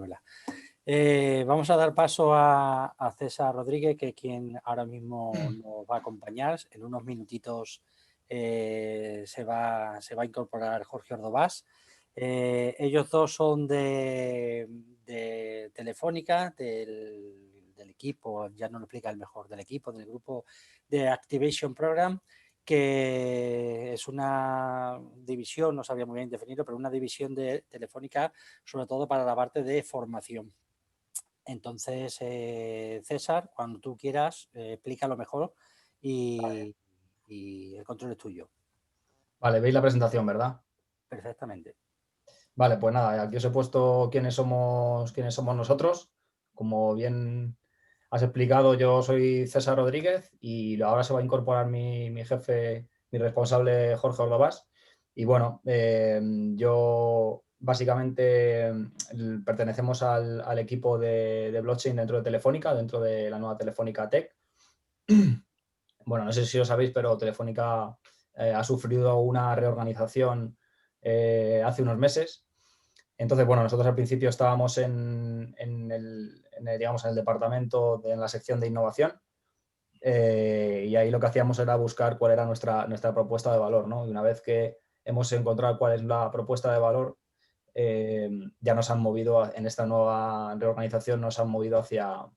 Manuela. Vamos a dar paso a César Rodríguez, que es quien ahora mismo nos va a acompañar. En unos minutitos se va a incorporar Jorge Ordovás. Ellos dos son de Telefónica, del equipo, ya no lo explica el mejor, del equipo, del grupo de Activation Program, que es una división, no sabía muy bien definirlo, pero una división de Telefónica sobre todo para la parte de formación. Entonces, César, cuando tú quieras, explícalo mejor y el control es tuyo. Vale, veis la presentación, ¿verdad? Perfectamente. Vale, pues nada, aquí os he puesto quiénes somos nosotros. Como bien has explicado, yo soy César Rodríguez y ahora se va a incorporar mi jefe, mi responsable Jorge Ordovás. Y bueno, yo básicamente pertenecemos al equipo de blockchain dentro de Telefónica, dentro de la nueva Telefónica Tech. Bueno, no sé si lo sabéis, pero Telefónica ha sufrido una reorganización hace unos meses. Entonces, bueno, nosotros al principio estábamos en el departamento, en la sección de innovación, y ahí lo que hacíamos era buscar cuál era nuestra propuesta de valor, ¿no? Y una vez que hemos encontrado cuál es la propuesta de valor, ya nos han movido, en esta nueva reorganización, nos han movido hacia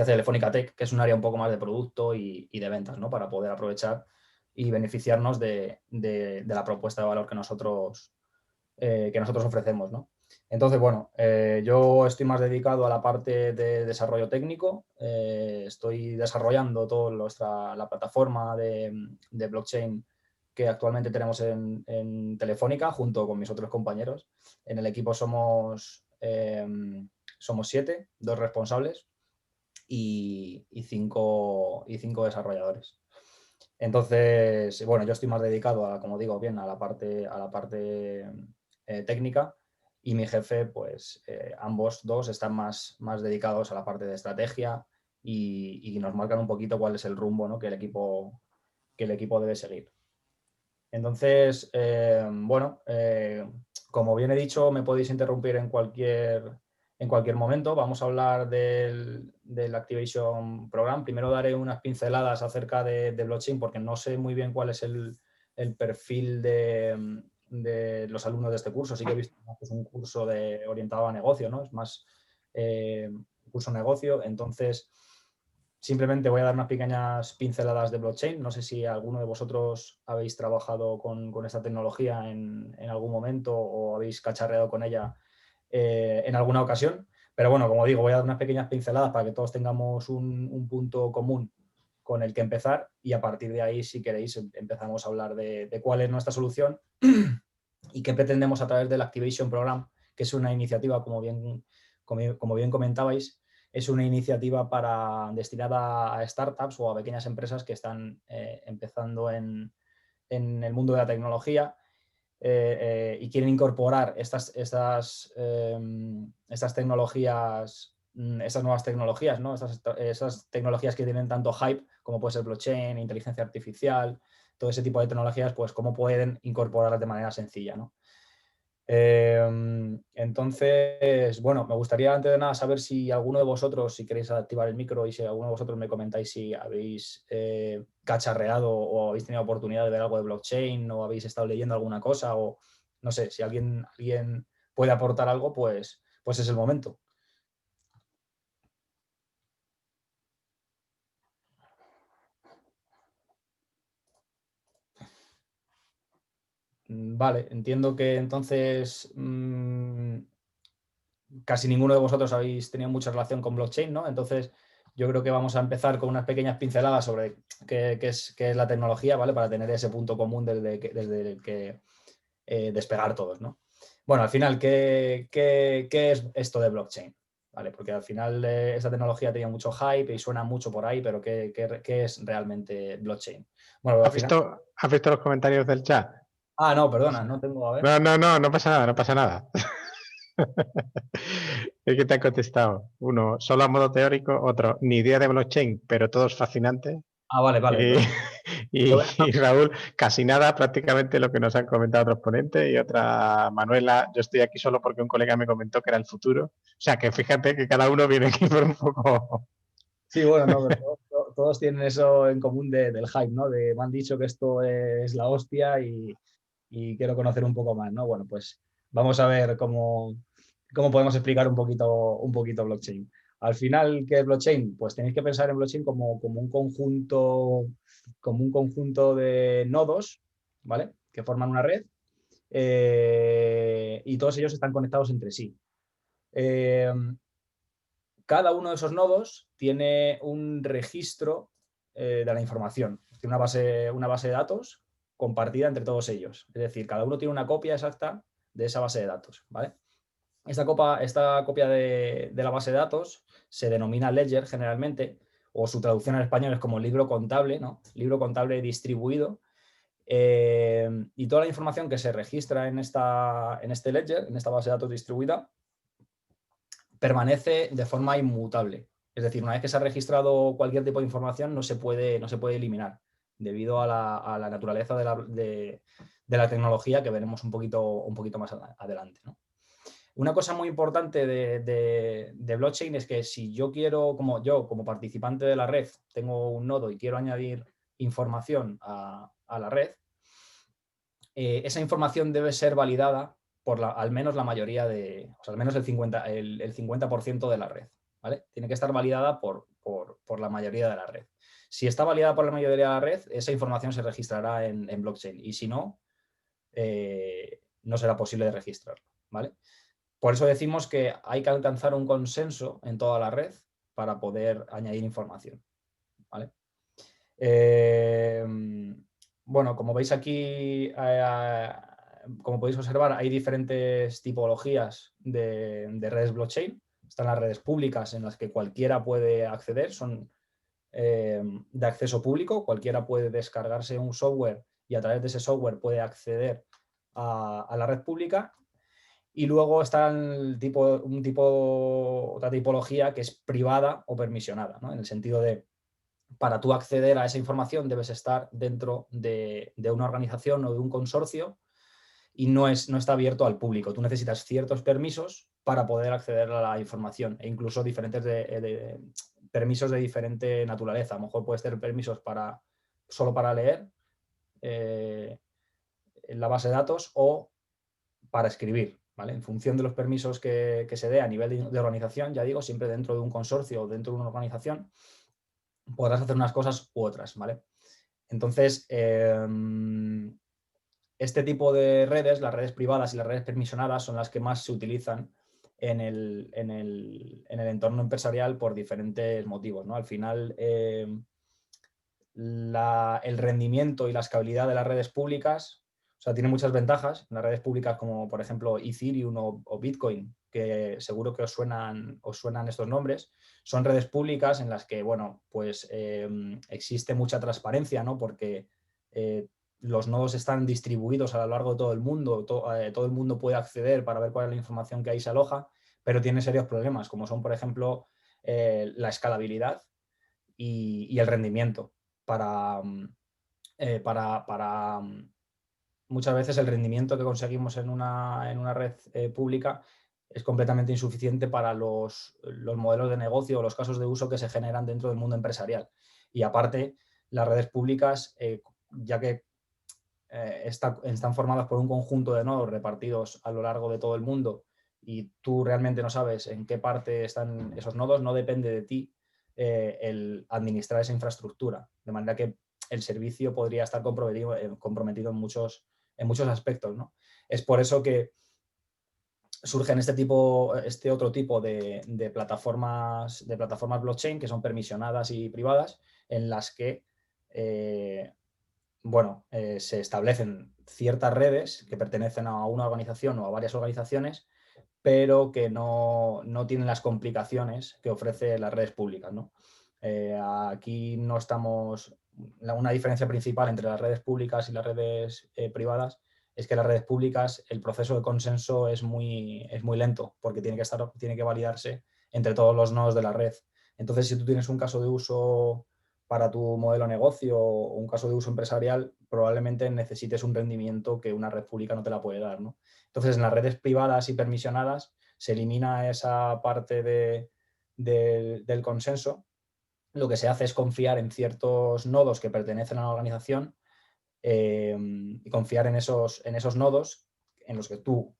Telefónica Tech, que es un área un poco más de producto y de ventas, ¿no? Para poder aprovechar y beneficiarnos de la propuesta de valor que nosotros ofrecemos, ¿no? Entonces, bueno, yo estoy más dedicado a la parte de desarrollo técnico. Estoy desarrollando toda la plataforma de blockchain que actualmente tenemos en Telefónica, junto con mis otros compañeros. En el equipo somos 7, 2 responsables y 5 desarrolladores. Entonces, bueno, yo estoy más dedicado a, como digo, bien, a la parte técnica, y mi jefe, pues ambos dos están más dedicados a la parte de estrategia y nos marcan un poquito cuál es el rumbo, ¿no? que el equipo debe seguir. Entonces, bueno, como bien he dicho, me podéis interrumpir en cualquier momento. Vamos a hablar del Activation Program. Primero daré unas pinceladas acerca de blockchain, porque no sé muy bien cuál es el perfil de los alumnos de este curso. Sí que he visto que es un curso orientado a negocio, ¿no? Es más un curso negocio. Entonces, simplemente voy a dar unas pequeñas pinceladas de blockchain. No sé si alguno de vosotros habéis trabajado con esta tecnología en algún momento o habéis cacharreado con ella en alguna ocasión. Pero bueno, como digo, voy a dar unas pequeñas pinceladas para que todos tengamos un punto común con el que empezar, y a partir de ahí, si queréis, empezamos a hablar de cuál es nuestra solución y qué pretendemos a través del Activation Program, que es una iniciativa, como bien comentabais, es una iniciativa destinada a startups o a pequeñas empresas que están empezando en el mundo de la tecnología y quieren incorporar estas tecnologías, estas nuevas tecnologías, ¿no? Esas tecnologías que tienen tanto hype como puede ser blockchain, inteligencia artificial, todo ese tipo de tecnologías, pues cómo pueden incorporarlas de manera sencilla, ¿no? Entonces, bueno, me gustaría antes de nada saber si alguno de vosotros, si queréis activar el micro, y si alguno de vosotros me comentáis si habéis cacharreado o habéis tenido oportunidad de ver algo de blockchain o habéis estado leyendo alguna cosa, o no sé, si alguien puede aportar algo, pues es el momento. Vale, entiendo que entonces casi ninguno de vosotros habéis tenido mucha relación con blockchain, ¿no? Entonces, yo creo que vamos a empezar con unas pequeñas pinceladas sobre qué es la tecnología, ¿vale? Para tener ese punto común desde el que despegar todos, ¿no? Bueno, al final, ¿qué es esto de blockchain? ¿Vale? Porque al final esta tecnología tenía mucho hype y suena mucho por ahí, pero ¿qué es realmente blockchain? Bueno, al final... ¿Has visto los comentarios del chat? Ah, no, perdona, no tengo, a ver. No pasa nada, no pasa nada. Es que te han contestado. Uno, solo a modo teórico, otro, ni idea de blockchain, pero todos fascinantes. Ah, vale. Y Raúl, casi nada, prácticamente lo que nos han comentado otros ponentes. Y otra, Manuela, yo estoy aquí solo porque un colega me comentó que era el futuro. sea, que fíjate que cada uno viene aquí por un poco... Sí, bueno, no, pero todos tienen eso en común del hype, ¿no? De me han dicho que esto es la hostia y quiero conocer un poco más, ¿no? Bueno, pues vamos a ver cómo podemos explicar un poquito blockchain. Al final, ¿qué es blockchain? Pues tenéis que pensar en blockchain como un conjunto de nodos, ¿vale? Que forman una red y todos ellos están conectados entre sí. Cada uno de esos nodos tiene un registro de la información. Tiene una base de datos compartida entre todos ellos. Es decir, cada uno tiene una copia exacta de esa base de datos, ¿vale? Esta copia de la base de datos se denomina ledger generalmente, o su traducción en español es como libro contable, ¿no? Libro contable distribuido. Y toda la información que se registra en este ledger, en esta base de datos distribuida, permanece de forma inmutable. Es decir, una vez que se ha registrado cualquier tipo de información, no se puede eliminar, debido a la naturaleza de la tecnología que veremos un poquito más adelante, ¿no? Una cosa muy importante de blockchain es que si yo quiero, como participante de la red, tengo un nodo y quiero añadir información a la red, esa información debe ser validada por al menos la mayoría al menos el 50% de la red, ¿vale? Tiene que estar validada por la mayoría de la red. Si está validada por la mayoría de la red, esa información se registrará en blockchain y si no, no será posible de registrarlo, ¿vale? Por eso decimos que hay que alcanzar un consenso en toda la red para poder añadir información, ¿vale? Bueno, como veis aquí, como podéis observar, hay diferentes tipologías de redes blockchain. Están las redes públicas en las que cualquiera puede acceder, son de acceso público, cualquiera puede descargarse un software y a través de ese software puede acceder a la red pública. Y luego está otra tipología que es privada o permisionada, ¿no? En el sentido de, para tú acceder a esa información debes estar dentro de una organización o de un consorcio y no está abierto al público. Tú necesitas ciertos permisos para poder acceder a la información e incluso diferentes permisos de diferente naturaleza. A lo mejor puedes tener permisos solo para leer en la base de datos o para escribir, ¿vale? En función de los permisos que se dé a nivel de organización, ya digo, siempre dentro de un consorcio o dentro de una organización, podrás hacer unas cosas u otras, ¿vale? Entonces, este tipo de redes, las redes privadas y las redes permisionadas, son las que más se utilizan en el entorno empresarial por diferentes motivos, ¿no? Al final, el rendimiento y la escalabilidad de las redes públicas, o sea, tiene muchas ventajas. Las redes públicas como, por ejemplo, Ethereum o Bitcoin, que seguro que os suenan estos nombres, son redes públicas en las que, bueno, pues existe mucha transparencia, ¿no? Porque los nodos están distribuidos a lo largo de todo el mundo, todo el mundo puede acceder para ver cuál es la información que ahí se aloja, pero tiene serios problemas, como son, por ejemplo, la escalabilidad y el rendimiento. Para muchas veces el rendimiento que conseguimos en una red pública es completamente insuficiente para los modelos de negocio o los casos de uso que se generan dentro del mundo empresarial. Y aparte, las redes públicas, ya que están formadas por un conjunto de nodos repartidos a lo largo de todo el mundo y tú realmente no sabes en qué parte están esos nodos, no depende de ti el administrar esa infraestructura. De manera que el servicio podría estar comprometido en muchos aspectos, ¿no? Es por eso que surgen este otro tipo de plataformas blockchain que son permisionadas y privadas, en las que se establecen ciertas redes que pertenecen a una organización o a varias organizaciones, pero que no tienen las complicaciones que ofrece las redes públicas, ¿no? Aquí no estamos... Una diferencia principal entre las redes públicas y las redes privadas es que las redes públicas el proceso de consenso es muy lento, porque tiene que validarse entre todos los nodos de la red. Entonces, si tú tienes un caso de uso para tu modelo de negocio o un caso de uso empresarial, probablemente necesites un rendimiento que una red pública no te la puede dar, ¿no? Entonces, en las redes privadas y permisionadas, se elimina esa parte del consenso, lo que se hace es confiar en ciertos nodos que pertenecen a la organización y confiar en esos nodos en los que tú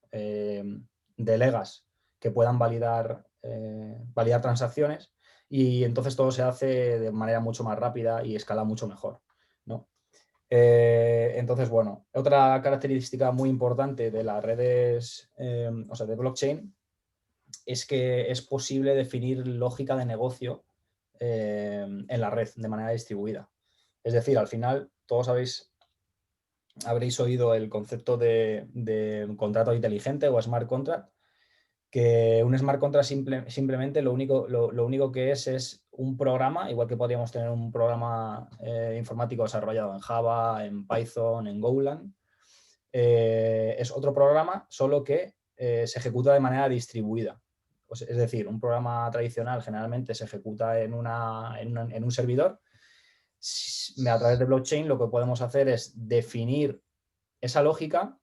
delegas que puedan validar transacciones, y entonces todo se hace de manera mucho más rápida y escala mucho mejor, ¿no? Entonces, bueno, otra característica muy importante de las redes, o sea, de blockchain, es que es posible definir lógica de negocio en la red de manera distribuida. Es decir, al final todos habréis oído el concepto de un contrato inteligente o smart contract, que un smart contract simplemente lo único que es un programa, igual que podríamos tener un programa informático desarrollado en Java, en Python, en Golang. Es otro programa, solo que se ejecuta de manera distribuida. Pues, es decir, un programa tradicional generalmente se ejecuta en un servidor. A través de blockchain lo que podemos hacer es definir esa lógica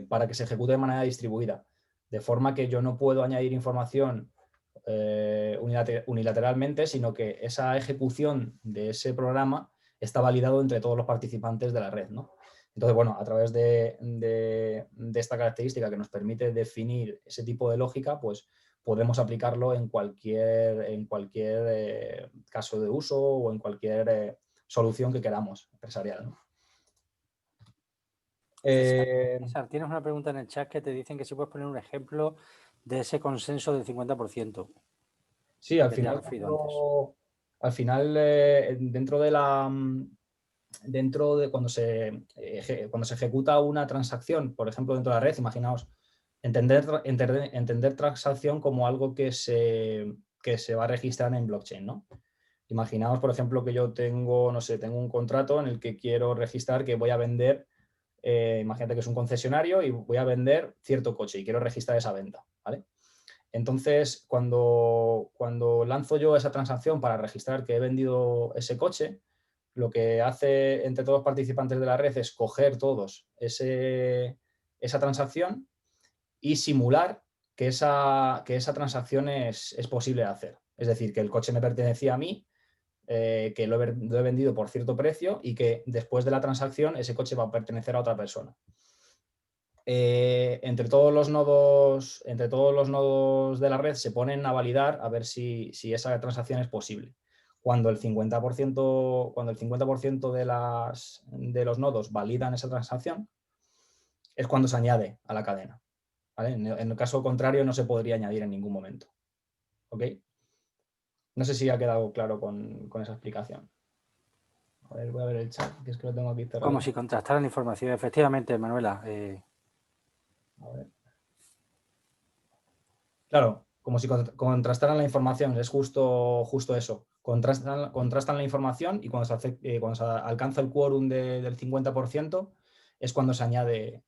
para que se ejecute de manera distribuida, de forma que yo no puedo añadir información unilateralmente, sino que esa ejecución de ese programa está validado entre todos los participantes de la red, ¿no? Entonces, bueno, a través de esta característica que nos permite definir ese tipo de lógica, pues podemos aplicarlo en cualquier caso de uso o en cualquier solución que queramos empresarial, ¿no? César, tienes una pregunta en el chat que te dicen que si puedes poner un ejemplo de ese consenso del 50%. Sí, al final, dentro de cuando se ejecuta una transacción, por ejemplo, dentro de la red, imaginaos, entender transacción como algo que se va a registrar en blockchain, ¿no? Imaginaos, por ejemplo, que yo tengo, no sé, tengo un contrato en el que quiero registrar que voy a vender, imagínate que es un concesionario y voy a vender cierto coche y quiero registrar esa venta, ¿vale? Entonces, cuando lanzo yo esa transacción para registrar que he vendido ese coche, lo que hace entre todos los participantes de la red es coger todos esa transacción y simular que esa transacción es posible de hacer. Es decir, que el coche me pertenecía a mí, que lo he vendido por cierto precio y que después de la transacción ese coche va a pertenecer a otra persona. Entre todos los nodos de la red se ponen a validar a ver si esa transacción es posible. Cuando el 50% de los nodos validan esa transacción, es cuando se añade a la cadena, ¿vale? En el caso contrario no se podría añadir en ningún momento. ¿Ok? No sé si ha quedado claro con esa explicación. A ver, voy a ver el chat, que es que lo tengo aquí cerrado. Como si contrastaran la información. Efectivamente, Manuela. A ver. Claro, como si contrastaran la información, es justo eso. Contrastan la información y cuando se alcanza el quórum del 50% es cuando se añade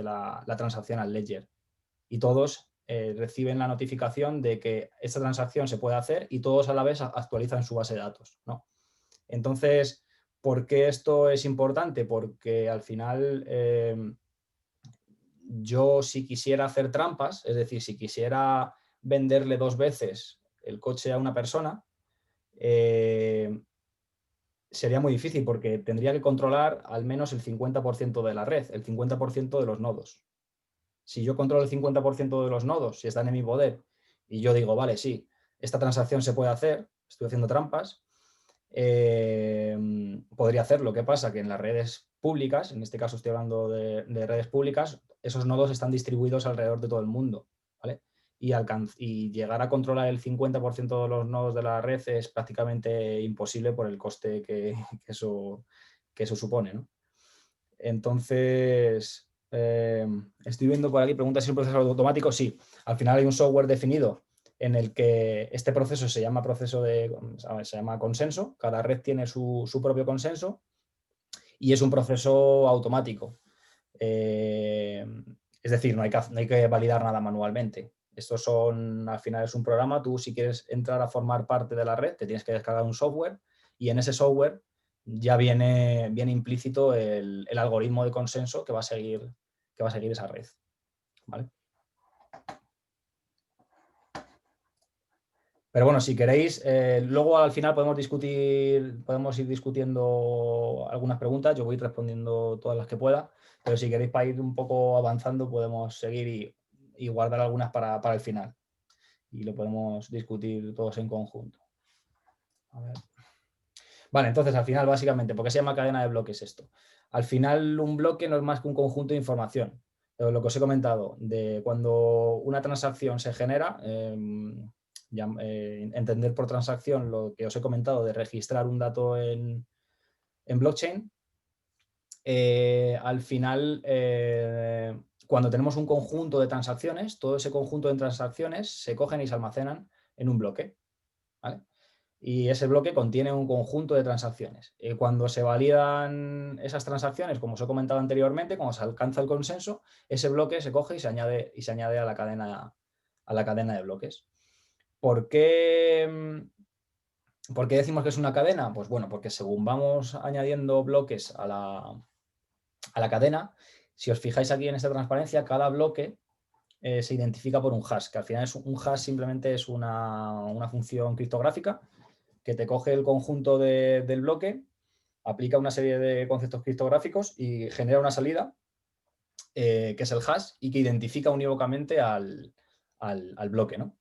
la transacción al ledger. Y todos reciben la notificación de que esta transacción se puede hacer y todos a la vez actualizan su base de datos, ¿no? Entonces, ¿por qué esto es importante? Porque al final yo, si quisiera hacer trampas, es decir, si quisiera venderle 2 veces el coche a una persona, sería muy difícil porque tendría que controlar al menos el 50% de la red, el 50% de los nodos. Si yo controlo el 50% de los nodos, si están en mi poder, y yo digo, vale, sí, esta transacción se puede hacer, estoy haciendo trampas, podría hacerlo. ¿Qué pasa? Que en las redes públicas, en este caso estoy hablando de redes públicas, esos nodos están distribuidos alrededor de todo el mundo, ¿vale? Y llegar a controlar el 50% de los nodos de la red es prácticamente imposible por el coste que eso supone, ¿no? Entonces, estoy viendo por aquí, pregunta si es un proceso automático. Sí, al final hay un software definido en el que este proceso se llama consenso. Cada red tiene su propio consenso y es un proceso automático. Es decir, no hay que validar nada manualmente. Al final es un programa. Tú, si quieres entrar a formar parte de la red, te tienes que descargar un software y en ese software ya viene implícito el algoritmo de consenso que va a seguir esa red, ¿vale? Pero bueno, si queréis, luego al final podemos ir discutiendo algunas preguntas. Yo voy respondiendo todas las que pueda, pero si queréis para ir un poco avanzando podemos seguir y guardar algunas para el final. Y lo podemos discutir todos en conjunto. A ver. Vale, entonces al final básicamente, ¿por qué se llama cadena de bloques esto? Al final un bloque no es más que un conjunto de información. Lo que os he comentado, de cuando una transacción se genera, entender por transacción lo que os he comentado de registrar un dato en blockchain, al final, cuando tenemos un conjunto de transacciones, todo ese conjunto de transacciones se cogen y se almacenan en un bloque, ¿vale? Y ese bloque contiene un conjunto de transacciones. Cuando se validan esas transacciones, como os he comentado anteriormente, cuando se alcanza el consenso, ese bloque se coge y se añade a la cadena de bloques. ¿Por qué decimos que es una cadena? Pues bueno, porque según vamos añadiendo bloques a la cadena, si os fijáis aquí en esta transparencia, cada bloque se identifica por un hash, que al final un hash simplemente es una función criptográfica que te coge el conjunto del bloque, aplica una serie de conceptos criptográficos y genera una salida, que es el hash, y que identifica unívocamente al bloque, ¿no?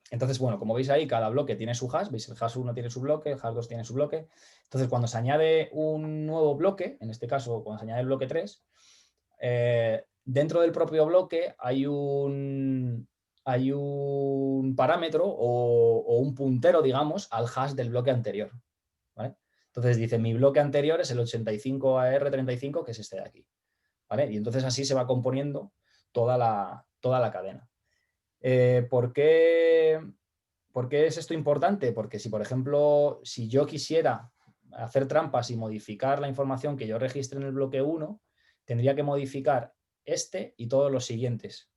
Entonces, bueno, como veis ahí, cada bloque tiene su hash, veis, el hash 1 tiene su bloque, el hash 2 tiene su bloque. Entonces, cuando se añade un nuevo bloque, en este caso, cuando se añade el bloque 3, dentro del propio bloque hay un parámetro o un puntero, digamos, al hash del bloque anterior, ¿vale? Entonces dice, mi bloque anterior es el 85AR35, que es este de aquí, ¿vale? Y entonces así se va componiendo toda la cadena. ¿Por qué es esto importante? Porque si, por ejemplo, si yo quisiera hacer trampas y modificar la información que yo registre en el bloque 1, tendría que modificar este y todos los siguientes,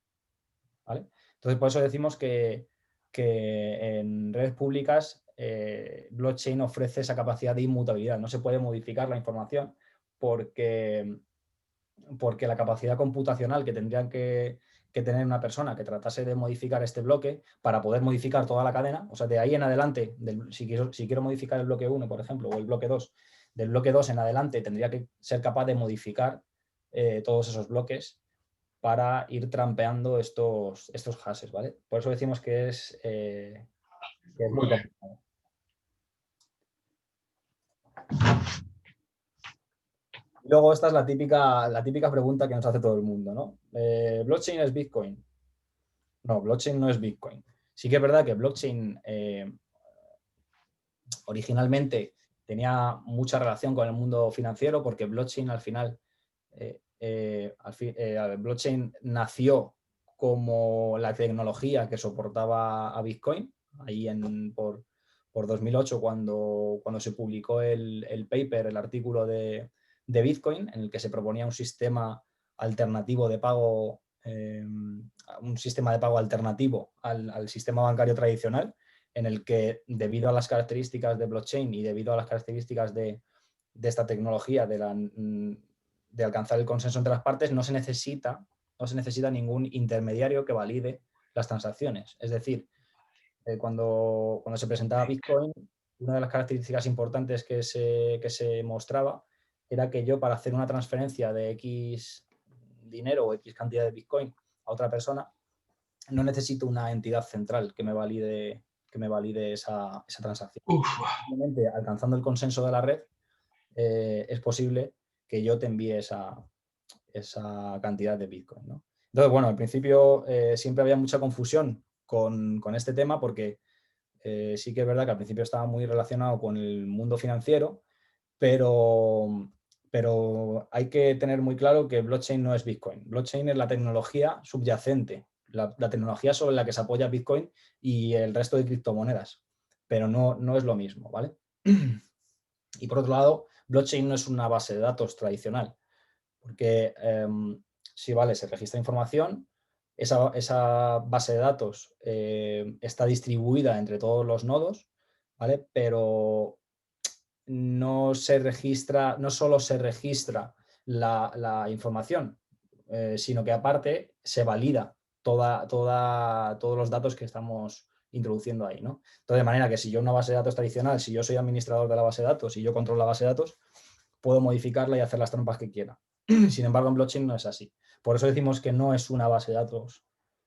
¿vale? Entonces, por eso decimos que en redes públicas blockchain ofrece esa capacidad de inmutabilidad. No se puede modificar la información porque la capacidad computacional que tendría que tener una persona que tratase de modificar este bloque para poder modificar toda la cadena, o sea, de ahí en adelante, si quiero modificar el bloque 1, por ejemplo, o el bloque 2, del bloque 2 en adelante tendría que ser capaz de modificar todos esos bloques para ir trampeando estos hashes, ¿vale? Por eso decimos que es muy complicado. Luego esta es la típica pregunta que nos hace todo el mundo, ¿no? ¿Blockchain es Bitcoin? No, blockchain no es Bitcoin. Sí que es verdad que blockchain originalmente tenía mucha relación con el mundo financiero porque blockchain al final, blockchain nació como la tecnología que soportaba a Bitcoin, ahí por 2008 cuando se publicó el paper, el artículo de Bitcoin, en el que se proponía un sistema alternativo de pago, alternativo al sistema bancario tradicional, en el que, debido a las características de blockchain y debido a las características de esta tecnología de alcanzar el consenso entre las partes, no se necesita ningún intermediario que valide las transacciones. Es decir, cuando se presentaba Bitcoin, una de las características importantes que se mostraba era que yo, para hacer una transferencia de X dinero o X cantidad de Bitcoin a otra persona, no necesito una entidad central que me valide esa transacción. Simplemente alcanzando el consenso de la red, es posible que yo te envíe esa cantidad de Bitcoin, ¿no? Entonces, bueno, al principio siempre había mucha confusión con este tema porque sí que es verdad que al principio estaba muy relacionado con el mundo financiero, pero hay que tener muy claro que blockchain no es Bitcoin. Blockchain es la tecnología subyacente, la tecnología sobre la que se apoya Bitcoin y el resto de criptomonedas, pero no es lo mismo, ¿vale? Y por otro lado, blockchain no es una base de datos tradicional, porque sí, vale, se registra información, esa base de datos está distribuida entre todos los nodos, ¿vale? Pero no solo se registra la información, sino que aparte se valida todos los datos que estamos introduciendo ahí, ¿no? Entonces, de manera que si yo una base de datos tradicional, si yo soy administrador de la base de datos y yo controlo la base de datos, puedo modificarla y hacer las trampas que quiera. Sin embargo, en blockchain no es así. Por eso decimos que no es una base de datos,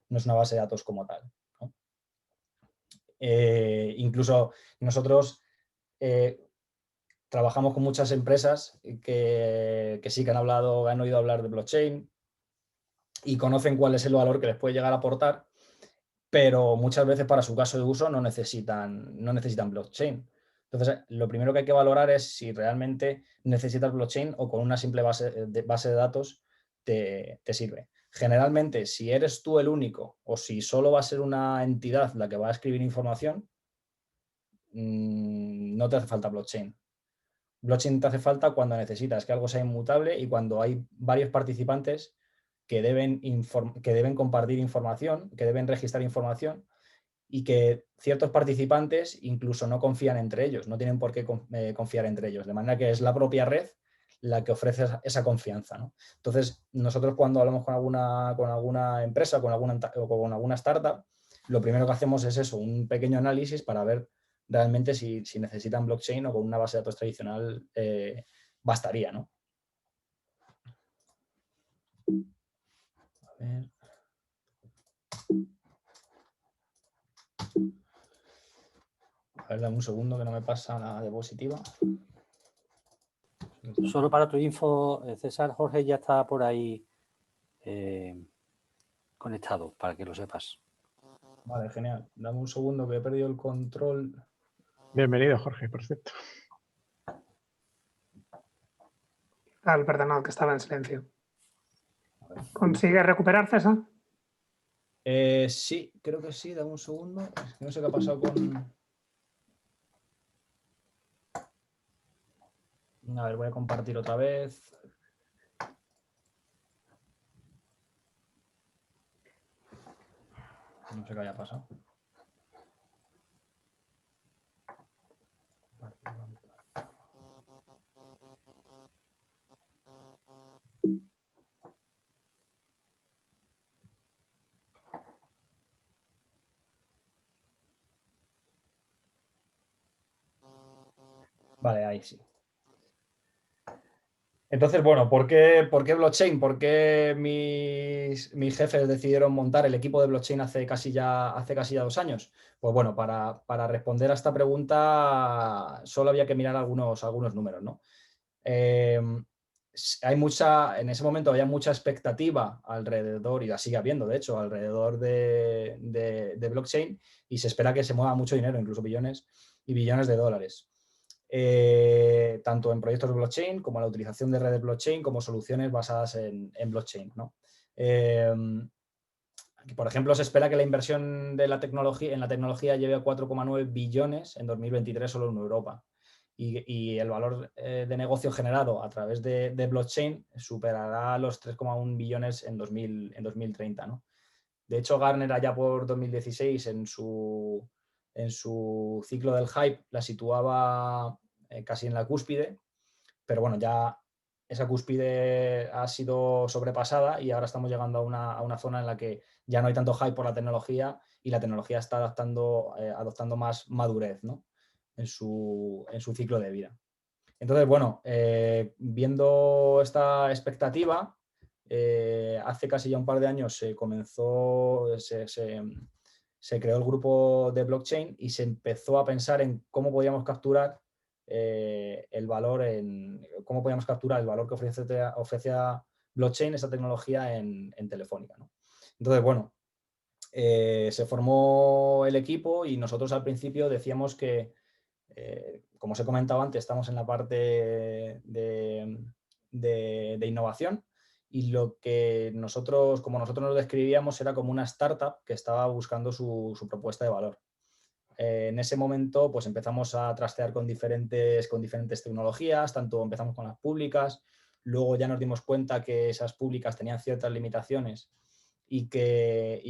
no es una base de datos como tal, ¿no? Incluso nosotros trabajamos con muchas empresas que sí que han oído hablar de blockchain y conocen cuál es el valor que les puede llegar a aportar, pero muchas veces para su caso de uso no necesitan blockchain. Entonces, lo primero que hay que valorar es si realmente necesitas blockchain o con una simple base de datos te sirve. Generalmente, si eres tú el único o si solo va a ser una entidad la que va a escribir información, no te hace falta blockchain. Blockchain te hace falta cuando necesitas que algo sea inmutable y cuando hay varios participantes que deben compartir información, que deben registrar información y que ciertos participantes incluso no confían entre ellos, no tienen por qué confiar entre ellos, de manera que es la propia red la que ofrece esa confianza, ¿no? Entonces, nosotros cuando hablamos con alguna empresa, con alguna startup, lo primero que hacemos es eso, un pequeño análisis para ver realmente si necesitan blockchain o con una base de datos tradicional bastaría, ¿no? A ver. A ver, dame un segundo que no me pasa la diapositiva. Solo para tu info, César, Jorge ya está por ahí conectado, para que lo sepas. Vale, genial. Dame un segundo que he perdido el control. Bienvenido, Jorge, por cierto. Perdonad, que estaba en silencio. ¿Consigue recuperar, César? Sí, creo que sí. Dame un segundo. Es que no sé qué ha pasado con... A ver, voy a compartir otra vez. No sé qué haya pasado. Vale, ahí sí. Entonces, bueno, ¿por qué blockchain? ¿Por qué mis jefes decidieron montar el equipo de blockchain hace casi ya 2 años? Pues bueno, para responder a esta pregunta solo había que mirar algunos números, ¿no? En ese momento había mucha expectativa alrededor, y la sigue habiendo, de hecho, alrededor de blockchain, y se espera que se mueva mucho dinero, incluso billones y billones de dólares. Tanto en proyectos de blockchain como en la utilización de redes blockchain como soluciones basadas en blockchain, ¿no? Por ejemplo, se espera que la inversión en la tecnología lleve a 4,9 billones en 2023 solo en Europa. Y el valor de negocio generado a través de blockchain superará los 3,1 billones en 2030, ¿no? De hecho, Gartner allá por 2016 en su ciclo del hype la situaba casi en la cúspide, pero bueno, ya esa cúspide ha sido sobrepasada y ahora estamos llegando a una zona en la que ya no hay tanto hype por la tecnología y la tecnología está adoptando más madurez, ¿no? en su ciclo de vida. Entonces, bueno, viendo esta expectativa, hace casi ya un par de años se creó el grupo de blockchain y se empezó a pensar en cómo podíamos capturar el valor que ofrece a blockchain, esa tecnología en Telefónica, ¿no? Entonces, bueno, se formó el equipo y nosotros al principio decíamos que, como os he comentado antes, estamos en la parte de innovación y como nosotros nos describíamos era como una startup que estaba buscando su propuesta de valor. En ese momento pues empezamos a trastear con diferentes tecnologías, tanto empezamos con las públicas, luego ya nos dimos cuenta que esas públicas tenían ciertas limitaciones y que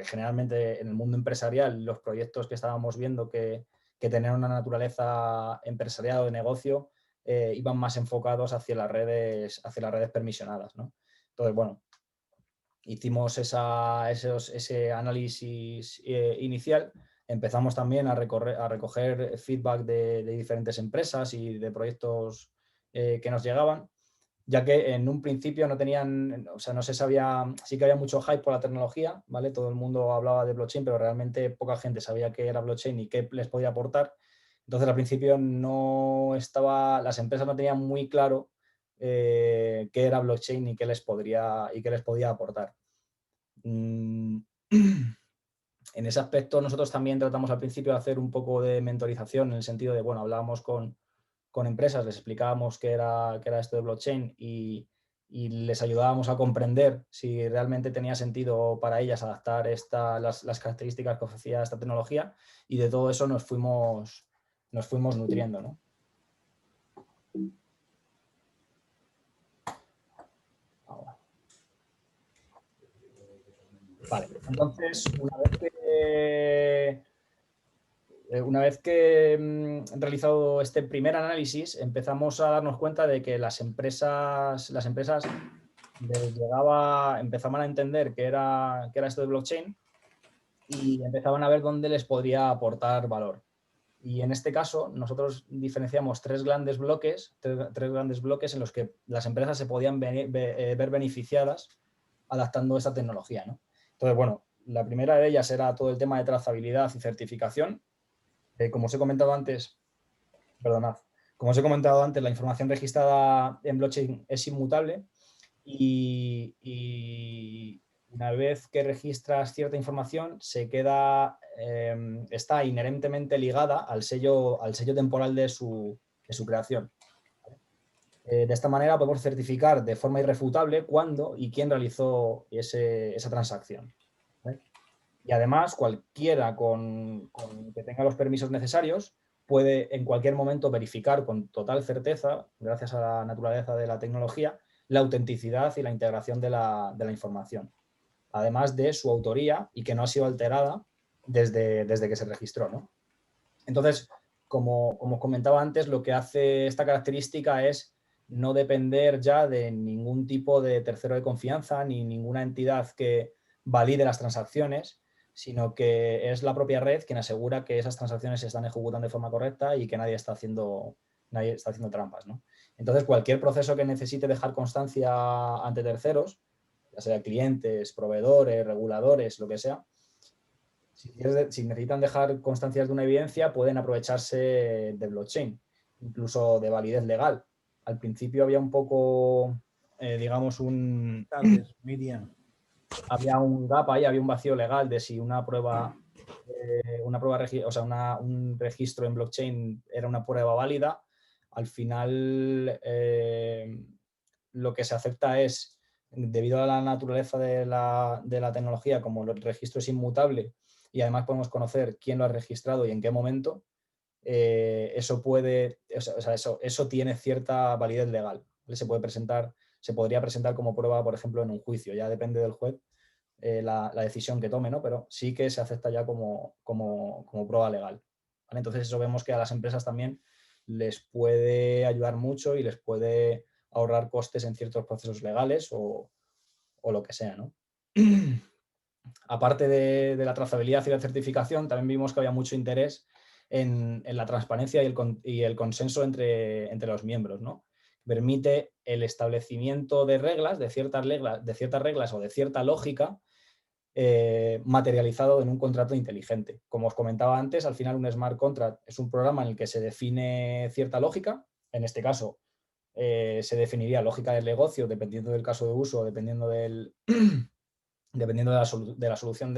generalmente en el mundo empresarial los proyectos que estábamos viendo que tenían una naturaleza empresarial o de negocio iban más enfocados hacia las redes permisionadas, ¿no? Entonces, bueno, hicimos ese análisis inicial, empezamos también a recoger feedback de diferentes empresas y de proyectos que nos llegaban, ya que en un principio no tenían, o sea, no se sabía, sí que había mucho hype por la tecnología, ¿vale? Todo el mundo hablaba de blockchain, pero realmente poca gente sabía qué era blockchain y qué les podía aportar. Entonces, al principio las empresas no tenían muy claro qué era blockchain y qué les podía aportar. En ese aspecto nosotros también tratamos al principio de hacer un poco de mentorización, en el sentido de, bueno, hablábamos con empresas, les explicábamos qué era esto de blockchain y les ayudábamos a comprender si realmente tenía sentido para ellas adaptar las características que ofrecía esta tecnología, y de todo eso nos fuimos nutriendo, ¿no? Vale, entonces una vez que realizado este primer análisis, empezamos a darnos cuenta de que las empresas empezaban a entender qué era esto de blockchain y empezaban a ver dónde les podría aportar valor. Y en este caso, nosotros diferenciamos tres grandes bloques en los que las empresas se podían ver beneficiadas adaptando esta tecnología, ¿no? Entonces, bueno, la primera de ellas era todo el tema de trazabilidad y certificación. Como os he comentado antes, la información registrada en blockchain es inmutable y una vez que registras cierta información está inherentemente ligada al sello temporal de su creación. De esta manera podemos certificar de forma irrefutable cuándo y quién realizó esa transacción, ¿vale? Y además, cualquiera que tenga los permisos necesarios puede en cualquier momento verificar con total certeza, gracias a la naturaleza de la tecnología, la autenticidad y la integración de la información, además de su autoría y que no ha sido alterada desde que se registró, ¿no? Entonces, como comentaba antes, lo que hace esta característica es no depender ya de ningún tipo de tercero de confianza ni ninguna entidad que valide las transacciones, sino que es la propia red quien asegura que esas transacciones se están ejecutando de forma correcta y que nadie está haciendo trampas, ¿no? Entonces, cualquier proceso que necesite dejar constancia ante terceros, ya sea clientes, proveedores, reguladores, lo que sea, si necesitan dejar constancias de una evidencia, pueden aprovecharse de blockchain, incluso de validez legal. Al principio había un poco, digamos, Miriam. había un gap ahí, había un vacío legal de si un registro en blockchain era una prueba válida. Al final, lo que se acepta es, debido a la naturaleza de la tecnología, como el registro es inmutable y además podemos conocer quién lo ha registrado y en qué momento, eso tiene cierta validez legal, ¿vale? Se podría presentar como prueba, por ejemplo, en un juicio. Ya depende del juez la decisión que tome, ¿no? Pero sí que se acepta ya como prueba legal, ¿vale? Entonces eso vemos que a las empresas también les puede ayudar mucho y les puede ahorrar costes en ciertos procesos legales o lo que sea, ¿no? Aparte de la trazabilidad y la certificación, también vimos que había mucho interés en la transparencia y el consenso entre los miembros, ¿no? Permite el establecimiento de reglas, de ciertas reglas o de cierta lógica materializado en un contrato inteligente. Como os comentaba antes, al final un smart contract es un programa en el que se define cierta lógica. En este caso, se definiría lógica del negocio dependiendo del caso de uso, dependiendo dependiendo de la solución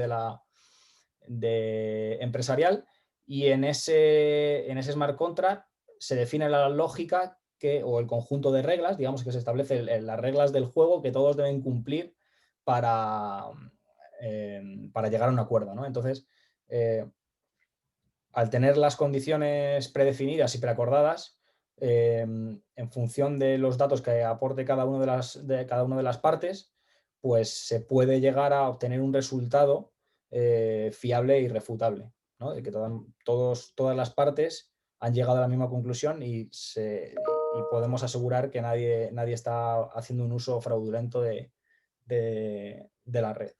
empresarial, y en ese smart contract se define la lógica o el conjunto de reglas, digamos, que se establece las reglas del juego que todos deben cumplir para llegar a un acuerdo, ¿no? Entonces, al tener las condiciones predefinidas y preacordadas, en función de los datos que aporte cada una de las partes, pues se puede llegar a obtener un resultado fiable e irrefutable, ¿no? De que todas las partes han llegado a la misma conclusión y podemos asegurar que nadie está haciendo un uso fraudulento de de la red.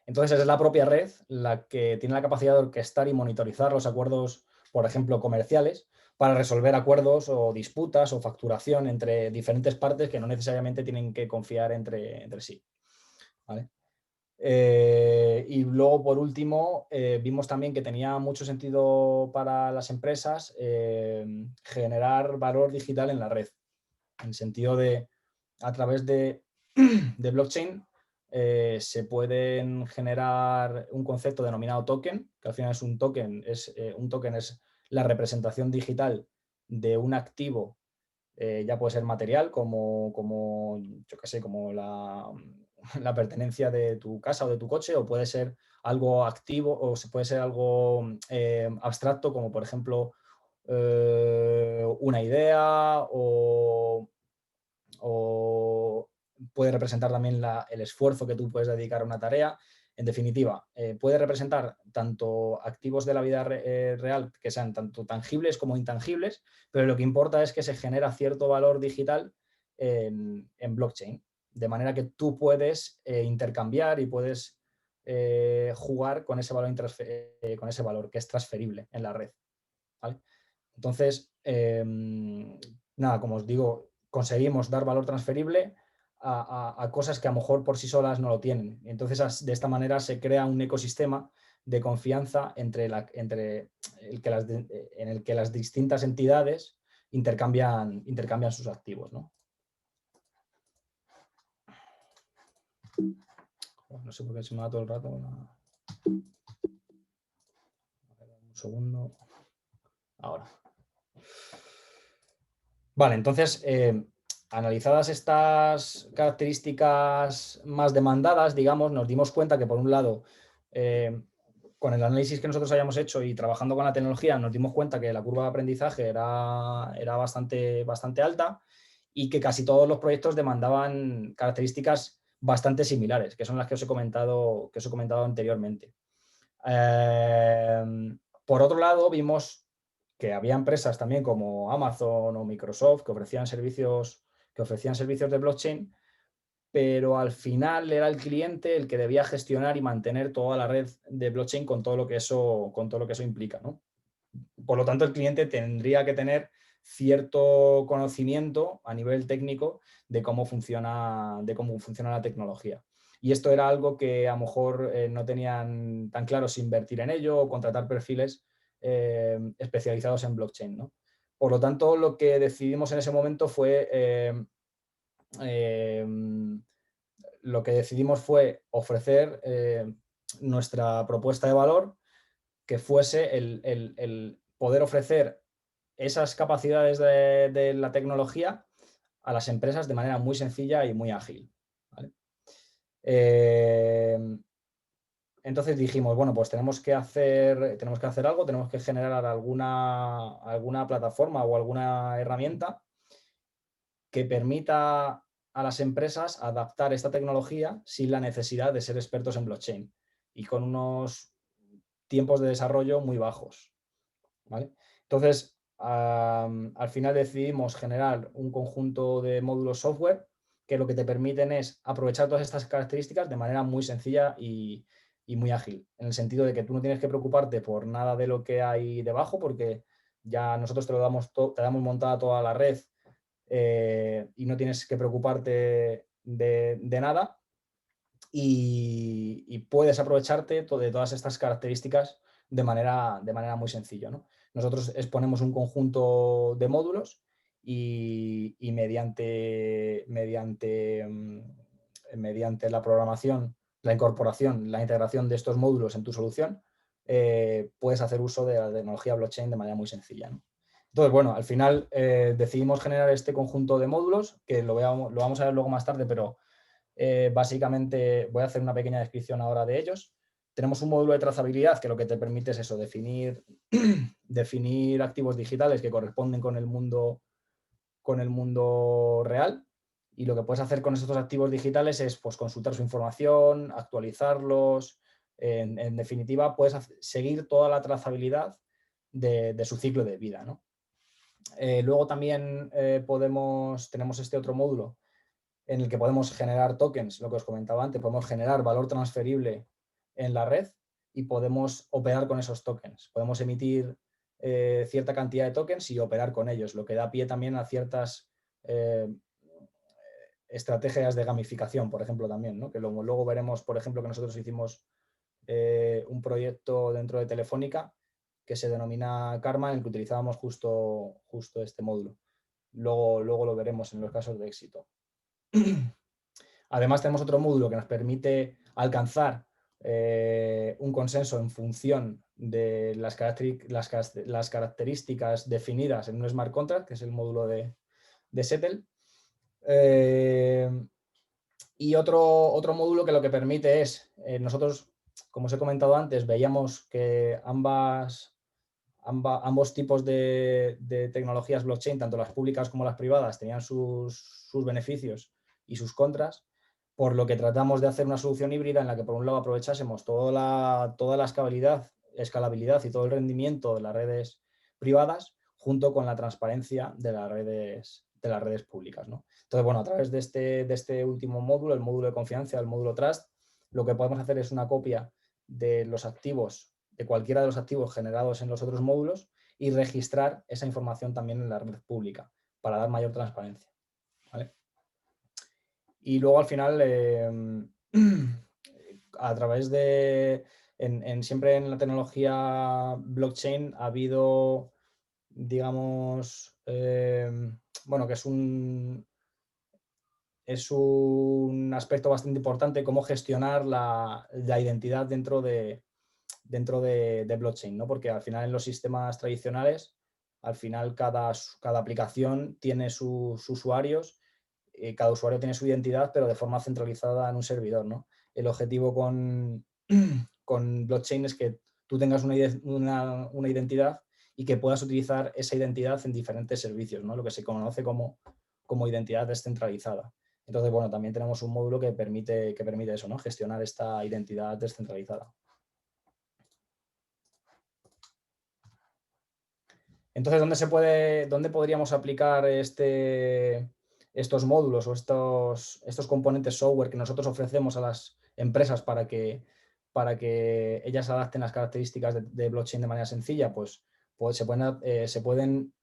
Entonces es la propia red la que tiene la capacidad de orquestar y monitorizar los acuerdos, por ejemplo, comerciales, para resolver acuerdos o disputas o facturación entre diferentes partes que no necesariamente tienen que confiar entre sí. ¿Vale? Y luego, por último, vimos también que tenía mucho sentido para las empresas generar valor digital en la red, en el sentido de, a través de blockchain, se pueden generar un concepto denominado token, que al final es un token, es la representación digital de un activo, ya puede ser material, como yo qué sé, como la pertenencia de tu casa o de tu coche, o puede ser algo activo, o puede ser algo abstracto, como por ejemplo una idea, o puede representar también el esfuerzo que tú puedes dedicar a una tarea. En definitiva, puede representar tanto activos de la vida real que sean tanto tangibles como intangibles, pero lo que importa es que se genera cierto valor digital en blockchain, de manera que tú puedes intercambiar y puedes jugar con ese valor que es transferible en la red. ¿Vale? Entonces, nada, como os digo, conseguimos dar valor transferible a cosas que a lo mejor por sí solas no lo tienen. Entonces, de esta manera se crea un ecosistema de confianza en el que las distintas entidades intercambian sus activos, ¿no? No sé por qué se me va todo el rato. Un segundo. Ahora. Vale, entonces, analizadas estas características más demandadas, digamos, nos dimos cuenta que, por un lado, con el análisis que nosotros hayamos hecho y trabajando con la tecnología, nos dimos cuenta que la curva de aprendizaje era bastante alta y que casi todos los proyectos demandaban características bastante similares, que son las que os he comentado anteriormente. Por otro lado, vimos que había empresas también como Amazon o Microsoft que ofrecían servicios de blockchain, pero al final era el cliente el que debía gestionar y mantener toda la red de blockchain con todo lo que eso implica, ¿no? Por lo tanto, el cliente tendría que tener cierto conocimiento a nivel técnico de cómo funciona la tecnología. Y esto era algo que a lo mejor no tenían tan claro si invertir en ello o contratar perfiles especializados en blockchain, ¿no? Por lo tanto, lo que decidimos en ese momento fue ofrecer nuestra propuesta de valor, que fuese el poder ofrecer esas capacidades de la tecnología a las empresas de manera muy sencilla y muy ágil. ¿Vale? Entonces dijimos, bueno, pues tenemos que hacer algo, tenemos que generar alguna plataforma o alguna herramienta que permita a las empresas adaptar esta tecnología sin la necesidad de ser expertos en blockchain y con unos tiempos de desarrollo muy bajos. ¿Vale? Entonces, al final decidimos generar un conjunto de módulos software que lo que te permiten es aprovechar todas estas características de manera muy sencilla y muy ágil, en el sentido de que tú no tienes que preocuparte por nada de lo que hay debajo, porque ya nosotros te damos montada toda la red y no tienes que preocuparte de nada, y puedes aprovecharte de todas estas características de manera muy sencilla, ¿no? Nosotros exponemos un conjunto de módulos y mediante la programación, la incorporación, la integración de estos módulos en tu solución, puedes hacer uso de la tecnología blockchain de manera muy sencilla, ¿no? Entonces, bueno, al final decidimos generar este conjunto de módulos, que lo vamos a ver luego más tarde, pero básicamente voy a hacer una pequeña descripción ahora de ellos. Tenemos un módulo de trazabilidad que lo que te permite es eso, definir activos digitales que corresponden con el mundo real, y lo que puedes hacer con estos activos digitales es pues, consultar su información, actualizarlos. En definitiva, puedes seguir toda la trazabilidad de su ciclo de vida, ¿no? Luego también tenemos este otro módulo en el que podemos generar tokens, lo que os comentaba antes, podemos generar valor transferible en la red y podemos operar con esos tokens. Podemos emitir cierta cantidad de tokens y operar con ellos, lo que da pie también a ciertas estrategias de gamificación, por ejemplo, también, ¿no? Que luego veremos, por ejemplo, que nosotros hicimos un proyecto dentro de Telefónica que se denomina Karma, en el que utilizábamos justo este módulo. Luego lo veremos en los casos de éxito. Además, tenemos otro módulo que nos permite alcanzar un consenso en función de las características definidas en un smart contract, que es el módulo de Settle. Y otro módulo que lo que permite es, nosotros, como os he comentado antes, veíamos que ambos tipos de tecnologías blockchain, tanto las públicas como las privadas, tenían sus beneficios y sus contras, por lo que tratamos de hacer una solución híbrida en la que por un lado aprovechásemos toda la escalabilidad y todo el rendimiento de las redes privadas junto con la transparencia de las redes públicas, ¿no? Entonces, bueno, a través de este último módulo, el módulo de confianza, el módulo Trust, lo que podemos hacer es una copia de los activos, de cualquiera de los activos generados en los otros módulos y registrar esa información también en la red pública para dar mayor transparencia, ¿vale? Y luego al final, a través de, siempre en la tecnología blockchain ha habido, digamos, bueno, que es un aspecto bastante importante cómo gestionar la identidad dentro de blockchain, ¿no? Porque al final en los sistemas tradicionales, al final cada aplicación tiene sus usuarios, cada usuario tiene su identidad, pero de forma centralizada en un servidor, ¿no? El objetivo con blockchain es que tú tengas una identidad y que puedas utilizar esa identidad en diferentes servicios, ¿no? Lo que se conoce como identidad descentralizada. Entonces, bueno, también tenemos un módulo que permite eso, ¿no? Gestionar esta identidad descentralizada. Entonces, ¿dónde podríamos aplicar estos módulos o estos componentes software que nosotros ofrecemos a las empresas para que ellas adapten las características de blockchain de manera sencilla? Pues se pueden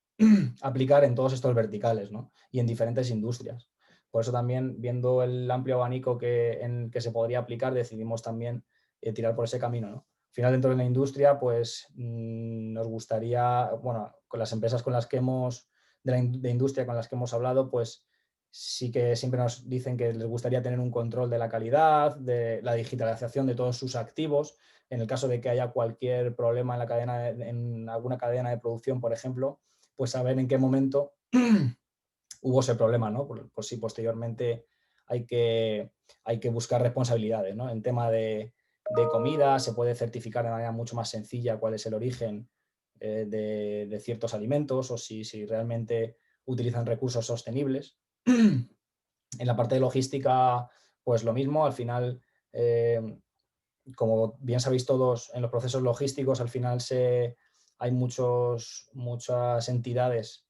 aplicar en todos estos verticales, ¿no? Y en diferentes industrias. Por eso también, viendo el amplio abanico que se podría aplicar, decidimos también tirar por ese camino, ¿no? Al final, dentro de la industria, pues nos gustaría, bueno, con las empresas con las que de industria con las que hemos hablado, pues sí que siempre nos dicen que les gustaría tener un control de la calidad, de la digitalización de todos sus activos. En el caso de que haya cualquier problema en alguna cadena de producción, por ejemplo, pues saber en qué momento hubo ese problema, ¿no? Por si posteriormente hay que buscar responsabilidades, ¿no? En tema de comida se puede certificar de manera mucho más sencilla cuál es el origen de ciertos alimentos o si realmente utilizan recursos sostenibles. En la parte de logística, pues lo mismo. Al final, como bien sabéis todos, en los procesos logísticos al final hay muchas entidades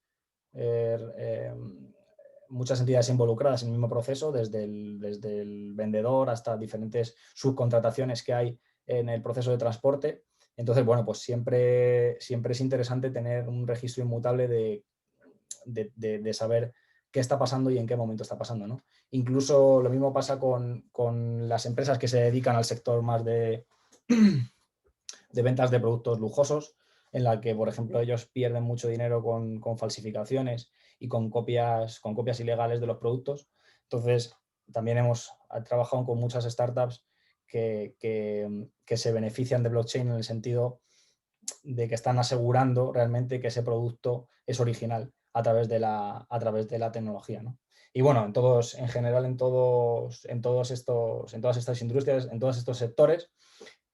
involucradas en el mismo proceso, desde el vendedor hasta diferentes subcontrataciones que hay en el proceso de transporte. Entonces, bueno, pues siempre es interesante tener un registro inmutable de saber qué está pasando y en qué momento está pasando, ¿no? Incluso lo mismo pasa con las empresas que se dedican al sector más de ventas de productos lujosos, en la que, por ejemplo, ellos pierden mucho dinero con falsificaciones y con copias ilegales de los productos. Entonces, también hemos trabajado con muchas startups que se benefician de blockchain en el sentido de que están asegurando realmente que ese producto es original a través de la tecnología, ¿no? Y bueno, en general en todas estas industrias, en todos estos sectores.